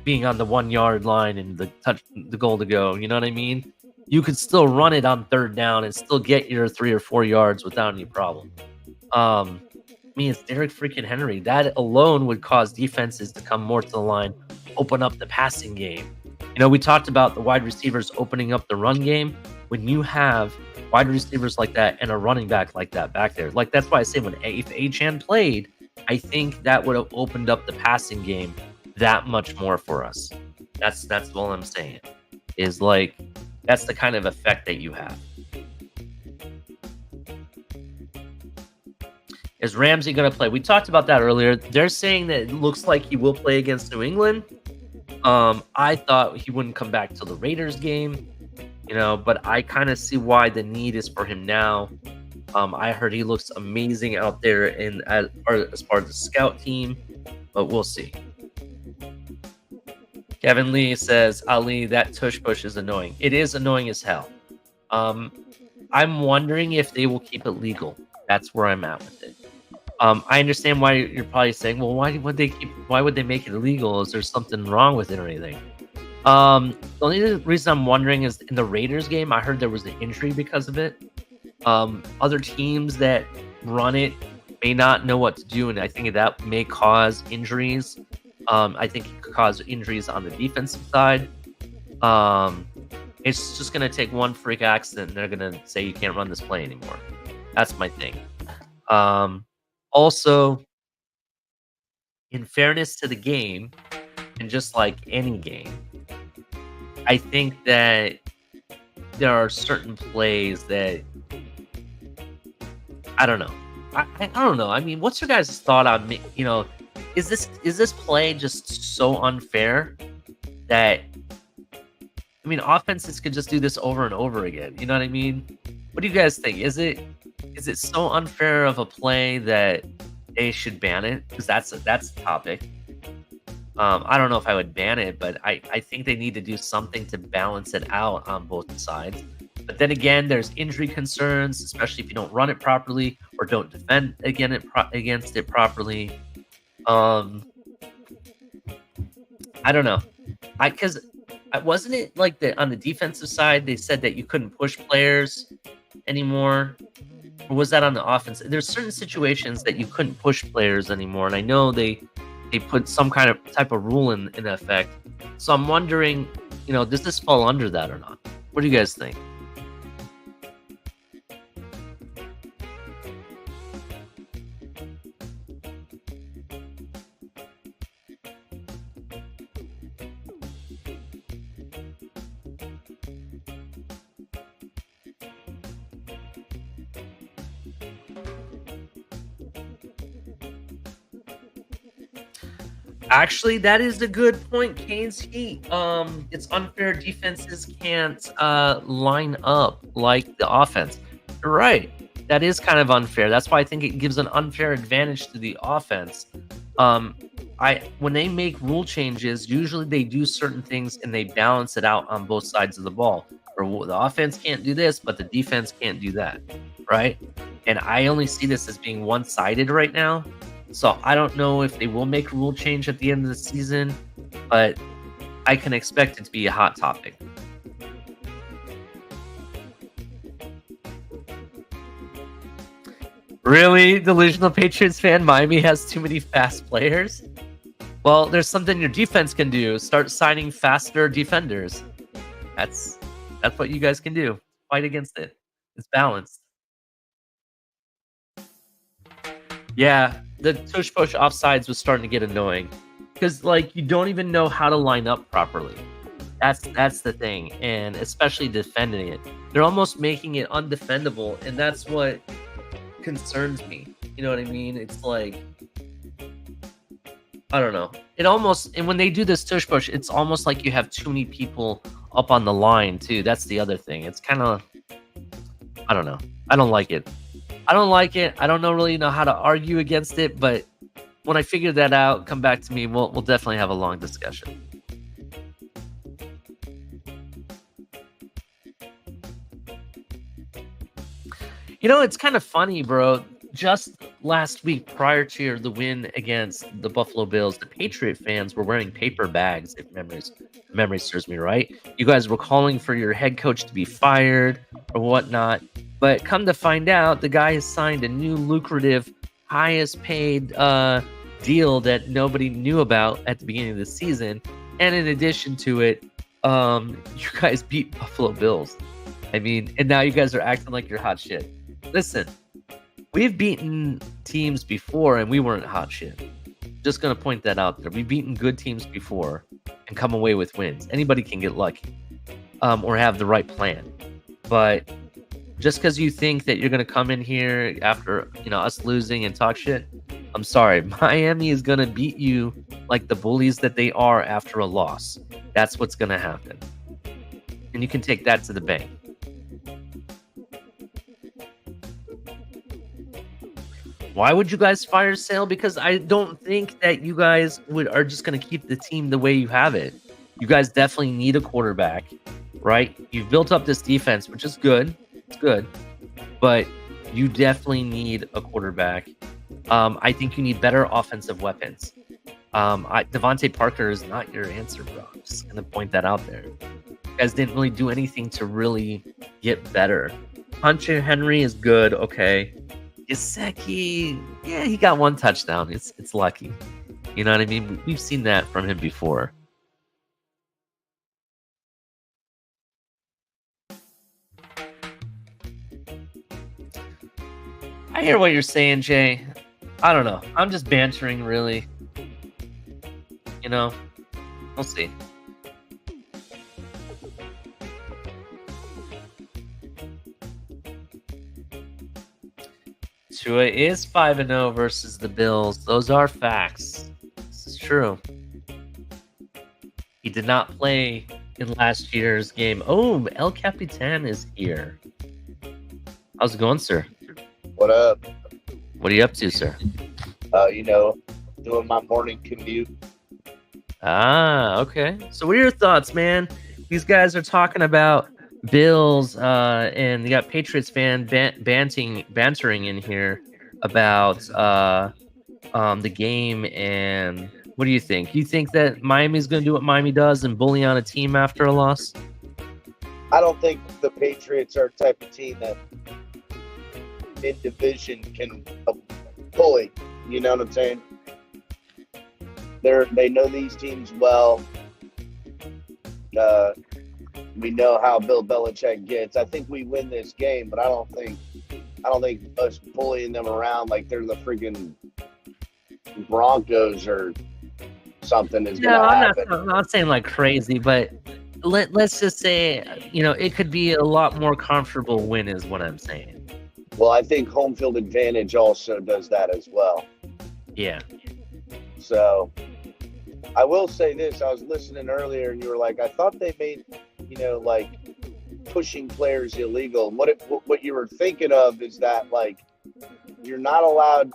being on the 1 yard line and the goal to go. You know what I mean? You could still run it on 3rd down and still get your 3 or 4 yards without any problem. It's Derrick freaking Henry. That alone would cause defenses to come more to the line, open up the passing game. You know, we talked about the wide receivers opening up the run game. When you have wide receivers like that and a running back like that back there, like that's why I say if Achan played, I think that would have opened up the passing game that much more for us. That's all I'm saying. Is like that's the kind of effect that you have. Is Ramsey going to play? We talked about that earlier. They're saying that it looks like he will play against New England. I thought he wouldn't come back till the Raiders game, you know, but I kind of see why the need is for him now. I heard he looks amazing out there as part of the scout team, but we'll see. Kevin Lee says, Ali, that tush push is annoying. It is annoying as hell. I'm wondering if they will keep it legal. That's where I'm at with it. I understand why you're probably saying, well, why would they make it illegal? Is there something wrong with it or anything? The only reason I'm wondering is in the Raiders game, I heard there was an injury because of it. Other teams that run it may not know what to do, and I think that may cause injuries. I think it could cause injuries on the defensive side. It's just going to take one freak accident, and they're going to say you can't run this play anymore. That's my thing. Also, in fairness to the game, and just like any game, I think that there are certain plays that I don't know. I don't know. I mean, what's your guys' thought on me? You know, is this play just so unfair that I mean, offenses could just do this over and over again. You know what I mean? What do you guys think? Is it so unfair of a play that they should ban it? Because that's the topic. I don't know if I would ban it, but I think they need to do something to balance it out on both sides. But then again, there's injury concerns, especially if you don't run it properly or don't defend against it properly. I don't know. Because wasn't it like on the defensive side, they said that you couldn't push players anymore? Or was that on the offense? There's certain situations that you couldn't push players anymore. And I know they put some kind of type of rule in effect. So I'm wondering, you know, does this fall under that or not? What do you guys think? Actually, that is a good point, Canes. It's unfair defenses can't line up like the offense. You're right. That is kind of unfair. That's why I think it gives an unfair advantage to the offense. When they make rule changes, usually they do certain things and they balance it out on both sides of the ball. Or the offense can't do this, but the defense can't do that, right? And I only see this as being one-sided right now. So I don't know if they will make a rule change at the end of the season, but I can expect it to be a hot topic. Really, delusional Patriots fan? Miami has too many fast players? Well, there's something your defense can do. Start signing faster defenders. That's what you guys can do. Fight against it. It's balanced. Yeah, the tush-push offsides was starting to get annoying because, like, you don't even know how to line up properly. That's the thing, and especially defending it. They're almost making it undefendable, and that's what concerns me. You know what I mean? It's like, I don't know. And when they do this tush-push, it's almost like you have too many people up on the line, too. That's the other thing. It's kind of, I don't know. I don't like it. I don't really know how to argue against it, but when I figure that out, come back to me. We'll definitely have a long discussion. You know, it's kind of funny, bro. Just last week, prior to the win against the Buffalo Bills, the Patriot fans were wearing paper bags, if memory serves me right. You guys were calling for your head coach to be fired or whatnot. But come to find out, the guy has signed a new lucrative, highest paid deal that nobody knew about at the beginning of the season. And in addition to it, you guys beat Buffalo Bills. I mean, and now you guys are acting like you're hot shit. Listen, we've beaten teams before and we weren't hot shit. Just going to point that out there. We've beaten good teams before and come away with wins. Anybody can get lucky or have the right plan. But just because you think that you're going to come in here after, us losing and talk shit, I'm sorry. Miami is going to beat you like the bullies that they are after a loss. That's what's going to happen. And you can take that to the bank. Why would you guys fire Sale? Because I don't think that you guys are just going to keep the team the way you have it. You guys definitely need a quarterback, right? You've built up this defense, which is good. It's good, but you definitely need a quarterback. I think you need better offensive weapons. Devontae Parker is not your answer, bro. I'm just going to point that out there. You guys didn't really do anything to really get better. Hunter Henry is good, okay. Gesicki, yeah, he got one touchdown. It's lucky. You know what I mean? We've seen that from him before. I hear what you're saying, Jay. I don't know. I'm just bantering, really. We'll see. Tua is 5-0 versus the Bills. Those are facts. This is true. He did not play in last year's game. Oh, El Capitan is here. How's it going, sir? What up? What are you up to, sir? Doing my morning commute. Ah, okay. So what are your thoughts, man? These guys are talking about Bills, and you got Patriots fan bantering in here about the game. And what do you think? You think that Miami's going to do what Miami does and bully on a team after a loss? I don't think the Patriots are a type of team that in division can bully. You know what I'm saying? They know these teams well. We know how Bill Belichick gets. I think we win this game, but I don't think us bullying them around like they're the freaking Broncos or something is going to happen. I'm not saying like crazy, but let's just say, it could be a lot more comfortable win is what I'm saying. Well, I think home field advantage also does that as well. Yeah. So, I will say this. I was listening earlier, and you were like, I thought they made, like pushing players illegal. What you were thinking of is that, like, you're not allowed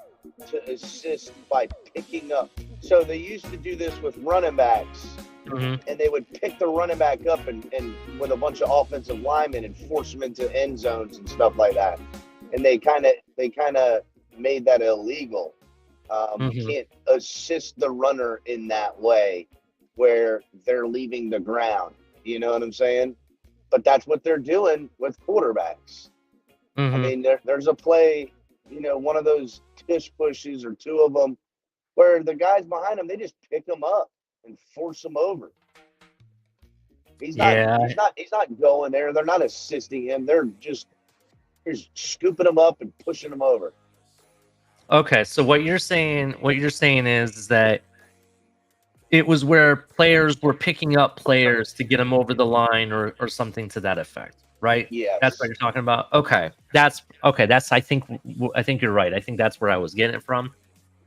to assist by picking up. So they used to do this with running backs, and they would pick the running back up and with a bunch of offensive linemen and force them into end zones and stuff like that. And they kind of made that illegal. You can't assist the runner in that way where they're leaving the ground. You know what I'm saying? But that's what they're doing with quarterbacks. I mean, there's a play, one of those tush pushes or two of them where the guys behind them, they just pick them up and force them over. He's not going there. They're not assisting him. They're just scooping him up and pushing him over. Okay, so what you're saying is that it was where players were picking up players to get them over the line or something to that effect, right? Yeah, that's what you're talking about. Okay, that's I think you're right. I think that's where I was getting it from.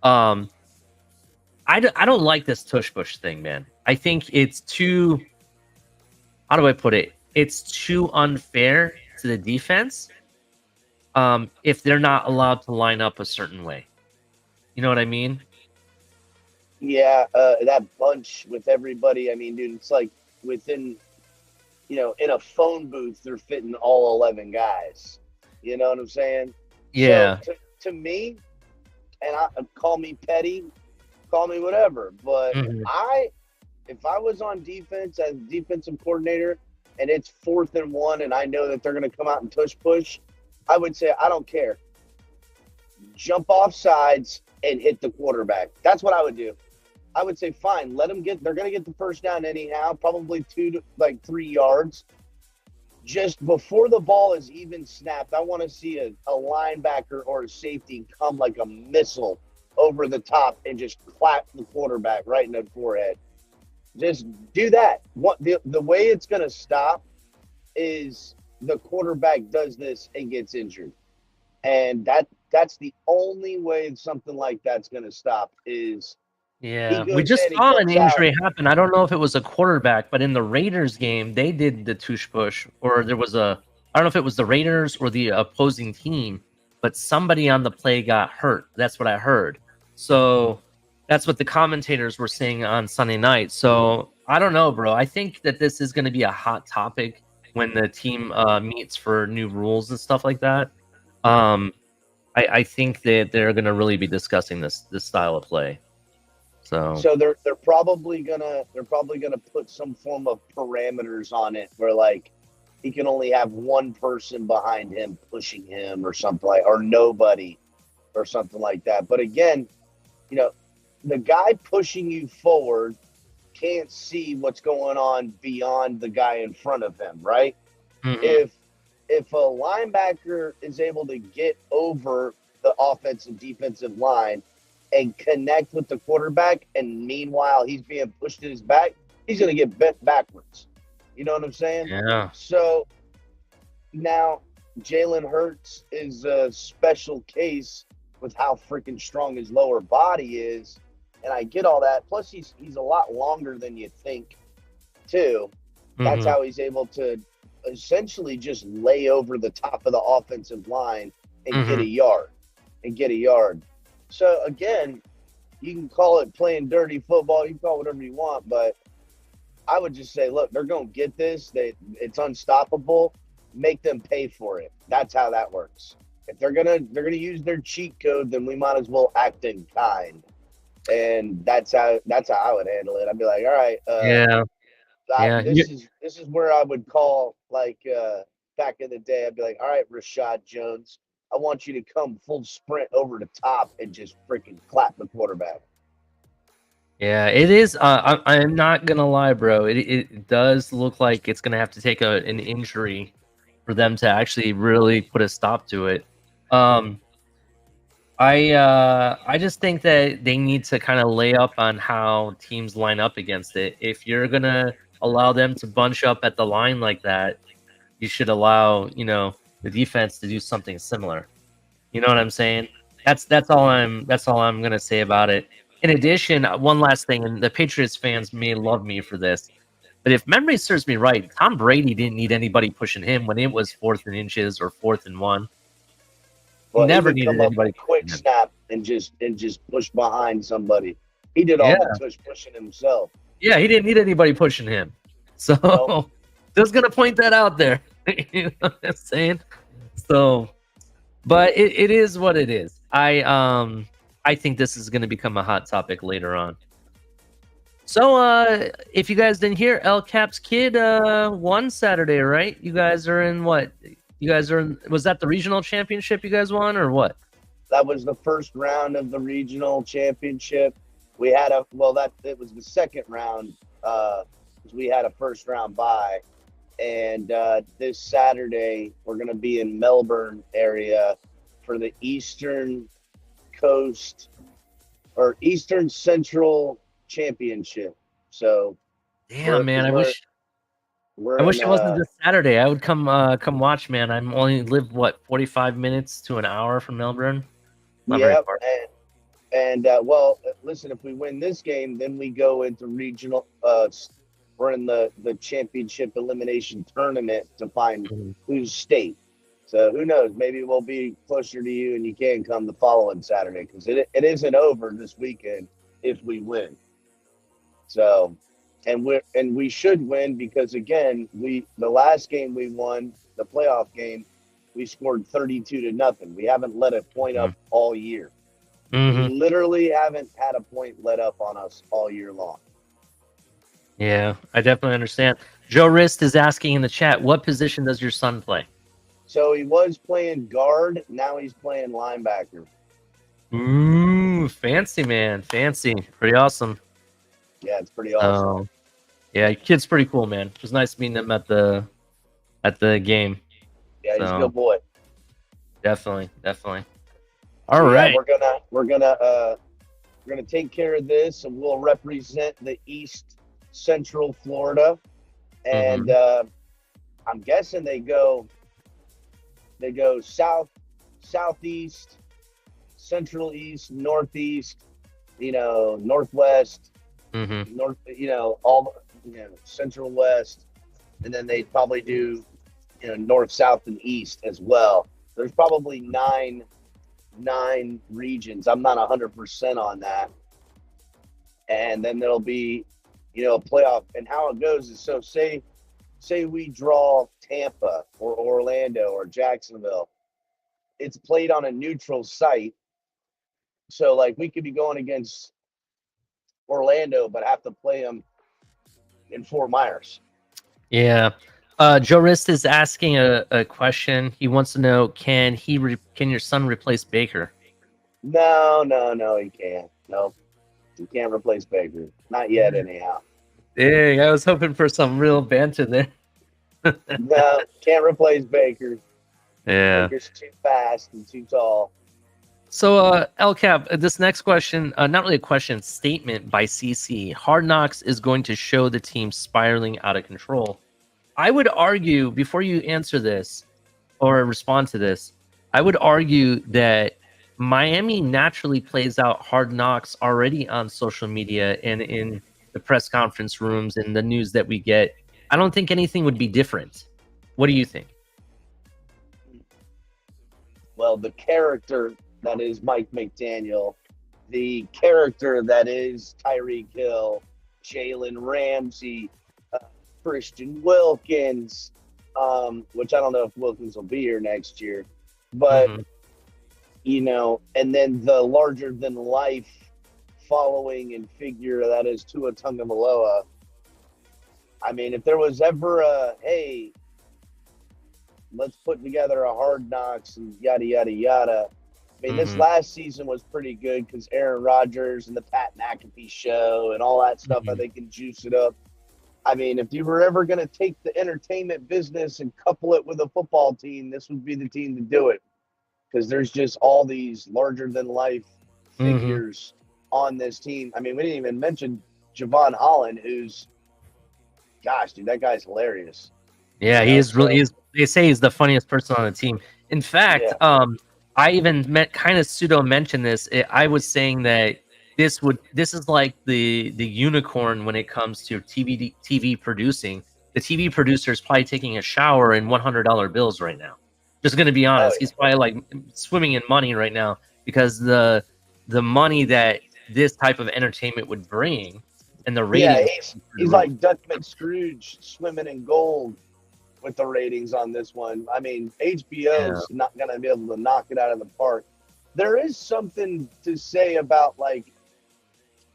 I don't like this tush push thing, man. I think it's too, how do I put it? It's too unfair to the defense. If they're not allowed to line up a certain way. You know what I mean? Yeah, that bunch with everybody. I mean, dude, it's like within, in a phone booth, they're fitting all 11 guys. You know what I'm saying? Yeah. So to me, and call me petty, call me whatever, but if I was on defense as defensive coordinator and it's 4th and 1 and I know that they're going to come out and tush push, I would say, I don't care. Jump off sides and hit the quarterback. That's what I would do. I would say, fine, let them they're going to get the first down anyhow, probably 2 to 3 yards. Just before the ball is even snapped, I want to see a linebacker or a safety come like a missile over the top and just clap the quarterback right in the forehead. Just do that. The way it's going to stop is the quarterback does this and gets injured. And that's the only way something like that's going to stop is we just saw an injury happen. I don't know if it was a quarterback, but in the Raiders game, they did the tush push, or there was I don't know if it was the Raiders or the opposing team, but somebody on the play got hurt. That's what I heard. So that's what the commentators were saying on Sunday night. So I don't know, bro. I think that this is going to be a hot topic when the team meets for new rules and stuff like that. I think that they're going to really be discussing this style of play. So they're probably gonna put some form of parameters on it where like he can only have one person behind him pushing him or something or nobody or something like that. But again, the guy pushing you forward can't see what's going on beyond the guy in front of him, right? If a linebacker is able to get over the offensive defensive line and connect with the quarterback, and meanwhile he's being pushed in his back, he's going to get bent backwards. You know what I'm saying? Yeah. So now Jalen Hurts is a special case with how freaking strong his lower body is, and I get all that. Plus, he's a lot longer than you think, too. That's how he's able to essentially just lay over the top of the offensive line and get a yard. So, again, you can call it playing dirty football. You can call it whatever you want, but I would just say, look, they're going to get this. It's unstoppable. Make them pay for it. That's how that works. If they're gonna use their cheat code, then we might as well act in kind. And that's how I would handle it. I'd be like, all right, this is where I would call like back in the day. I'd be like, all right, Rashad Jones, I want you to come full sprint over the top and just freaking clap the quarterback. Yeah, it is. I'm not gonna lie, bro. It does look like it's gonna have to take an injury for them to actually really put a stop to it. I just think that they need to kind of lay up on how teams line up against it. If you're gonna allow them to bunch up at the line like that, you should allow the defense to do something similar. You know what I'm saying? That's all I'm gonna say about it. In addition, one last thing, and the Patriots fans may love me for this, but if memory serves me right, Tom Brady didn't need anybody pushing him when it was 4th and inches or 4th and 1. Well, Never he would needed come up anybody with quick pushing him. snap and just push behind somebody. He did all Yeah. the tush pushing himself. Yeah, he didn't need anybody pushing him. So Nope. just gonna point that out there. You know what I'm saying? So, but it is what it is. I think this is gonna become a hot topic later on. So if you guys didn't hear, El Cap's kid won Saturday, right? You guys are in what? You guys are in, was that the regional championship you guys won or what? That was the first round of the regional championship. We had it was the second round because we had a first round bye. And this Saturday, we're going to be in Melbourne area for the Eastern Coast or Eastern Central Championship. So, Damn, man, I wish it it wasn't this Saturday. I would come watch, man. I'm only live 45 minutes to an hour from Melbourne. Not very far. And listen, if we win this game, then we go into regional. We're in the championship elimination tournament to find who's state. So who knows? Maybe we'll be closer to you, and you can come the following Saturday because it isn't over this weekend if we win. So, and we should win because again, the last game we won, the playoff game, we scored 32-0. We haven't let a point up all year. We literally haven't had a point let up on us all year long. Yeah, I definitely understand. Joe Rist is asking in the chat, what position does your son play? So he was playing guard. Now he's playing linebacker. Ooh, fancy, man. Fancy. Pretty awesome. Yeah, it's pretty awesome. Yeah, kid's pretty cool, man. It was nice meeting him at the game. Yeah, he's a good boy. Definitely. All right. We're gonna take care of this, and we'll represent the East Central Florida. And I'm guessing they go south, southeast, central east, northeast, northwest, north, central west, and then they probably do north, south, and east as well. There's probably nine regions. I'm not 100% on that. And then there'll be a playoff. And how it goes is, so say we draw Tampa or Orlando or Jacksonville, it's played on a neutral site. So like we could be going against Orlando, but have to play them in Fort Myers. Yeah. Joe Rist is asking a question. He wants to know, can your son replace Baker? No, he can't. No, he can't replace Baker. Not yet, anyhow. Dang, I was hoping for some real banter there. No, can't replace Baker. Yeah. Baker's too fast and too tall. So, LCAP, this next question, not really a question, statement by CC. Hard Knocks is going to show the team spiraling out of control. I would argue, before you answer this or respond to this, I would argue that Miami naturally plays out Hard Knocks already on social media and in the press conference rooms and the news that we get. I don't think anything would be different. What do you think? Well, the character that is Mike McDaniel, the character that is Tyreek Hill, Jalen Ramsey, Christian Wilkins, which I don't know if Wilkins will be here next year, but and then the larger than life following and figure that is Tua Tagovailoa. I mean, if there was ever hey, let's put together a Hard Knocks and yada yada yada. I mean, this last season was pretty good because Aaron Rodgers and the Pat McAfee show and all that stuff, I think, can juice it up. I mean, if you were ever going to take the entertainment business and couple it with a football team, this would be the team to do it. Because there's just all these larger-than-life figures on this team. I mean, we didn't even mention Javon Holland, who's, gosh, dude, that guy's hilarious. Yeah, he is really. They say he's the funniest person on the team. In fact, I even kind of pseudo mentioned this. I was saying that this is like the unicorn when it comes to TV producing. The TV producer is probably taking a shower in $100 bills right now. Just going to be honest, he's probably like swimming in money right now because the money that this type of entertainment would bring and the ratings. Yeah, he's like Dutch McScrooge swimming in gold with the ratings on this one. I mean, HBO's not going to be able to knock it out of the park. There is something to say about like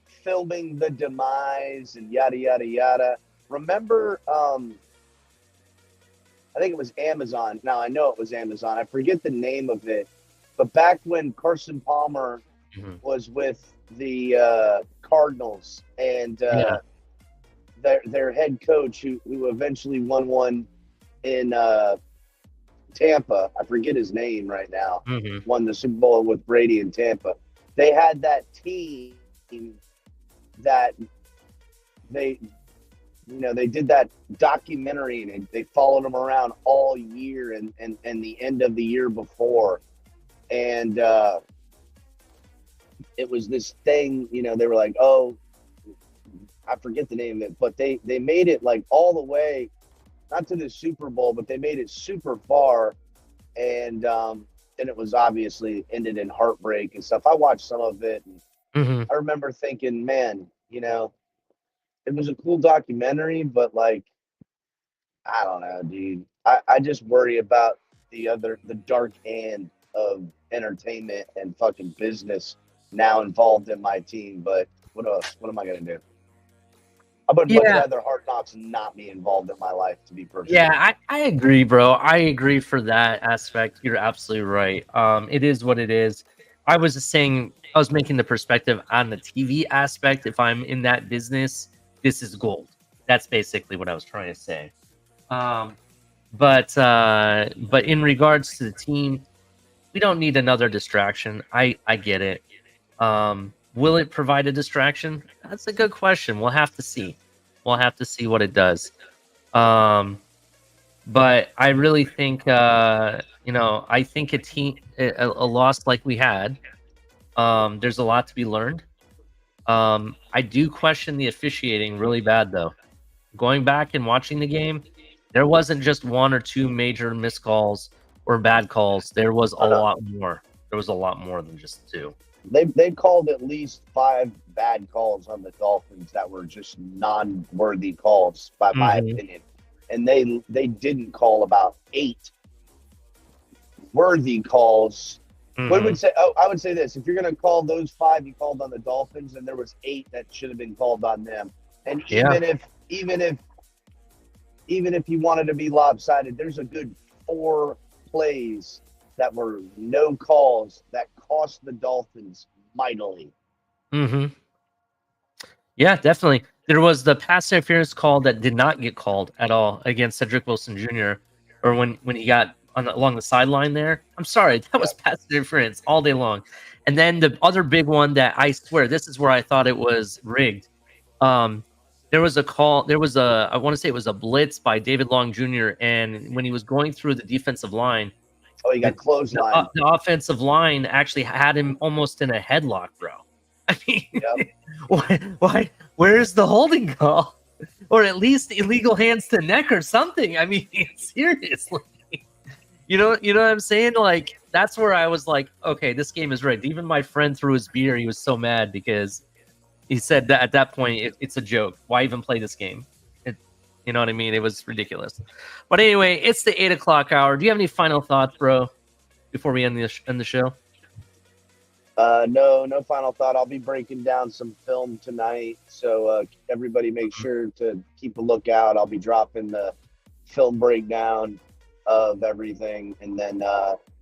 filming the demise and yada, yada, yada. Remember, I think it was Amazon. Now, I know it was Amazon. I forget the name of it. But back when Carson Palmer was with the Cardinals and their head coach who eventually won one in Tampa, I forget his name right now, won the Super Bowl with Brady in Tampa. They had that team that they did that documentary and they followed him around all year and the end of the year before. And it was this thing, they were like, oh, I forget the name of it, but they made it like all the way, not to the Super Bowl, but they made it super far. And it was obviously ended in heartbreak and stuff. I watched some of it. And I remember thinking, man, it was a cool documentary, but like, I don't know, dude. I just worry about the dark end of entertainment and fucking business now involved in my team. But what else? What am I gonna do? I would much rather Hard Knocks not be involved in my life, to be perfect. Yeah, I agree, bro. I agree for that aspect. You're absolutely right. It is what it is. I was making the perspective on the TV aspect. If I'm in that business, this is gold. That's basically what I was trying to say. But in regards to the team, we don't need another distraction. I get it. Will it provide a distraction? That's a good question. We'll have to see. We'll have to see what it does. But I really think, I think a loss like we had, there's a lot to be learned. I do question the officiating really bad, though. Going back and watching the game, there wasn't just one or two major missed calls or bad calls. There was a lot more. There was a lot more than just two. They called at least 5 bad calls on the Dolphins that were just non-worthy calls, by my opinion. And they didn't call about 8 worthy calls. What would say? Oh, I would say this: if you're going to call those 5 you called on the Dolphins, and there was 8 that should have been called on them. And even if you wanted to be lopsided, there's a good 4 plays that were no calls that cost the Dolphins mightily. Yeah, definitely. There was the pass interference call that did not get called at all against Cedric Wilson Jr. or when he got along the sideline there. I'm sorry, that was pass interference all day long. And then the other big one that I swear, this is where I thought it was rigged. There was a call. I want to say it was a blitz by David Long Jr. And when he was going through the defensive line, he got clothesline. The offensive line actually had him almost in a headlock, bro. I mean, why? Where's the holding call? Or at least illegal hands to neck or something. I mean, seriously. You know what I'm saying? Like, that's where I was like, okay, this game is rigged. Even my friend threw his beer. He was so mad because he said that at that point, it's a joke. Why even play this game? You know what I mean? It was ridiculous. But anyway, it's the 8 o'clock hour. Do you have any final thoughts, bro, before we end the show? No final thought. I'll be breaking down some film tonight. So everybody make sure to keep a lookout. I'll be dropping the film breakdown of everything. And then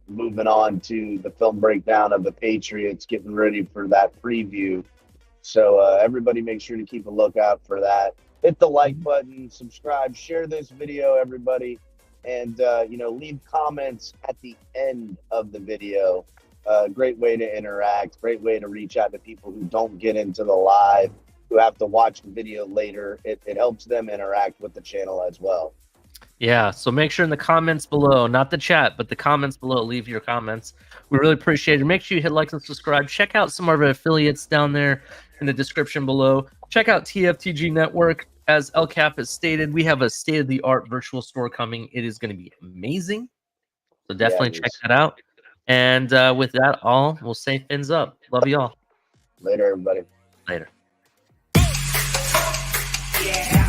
moving on to the film breakdown of the Patriots, getting ready for that preview. So everybody make sure to keep a lookout for that. Hit the like button, subscribe, share this video, everybody. And, leave comments at the end of the video. Great way to interact, great way to reach out to people who don't get into the live, who have to watch the video later. It helps them interact with the channel as well. Yeah, so make sure in the comments below, not the chat, but the comments below, leave your comments. We really appreciate it. Make sure you hit like and subscribe. Check out some of our affiliates down there in the description below. Check out TFTG Network. As El Cap has stated, we have a state-of-the-art virtual store coming. It is going to be amazing. So definitely check that out. And with that all, we'll say fins up. Love you all. Later, everybody. Later. Yeah.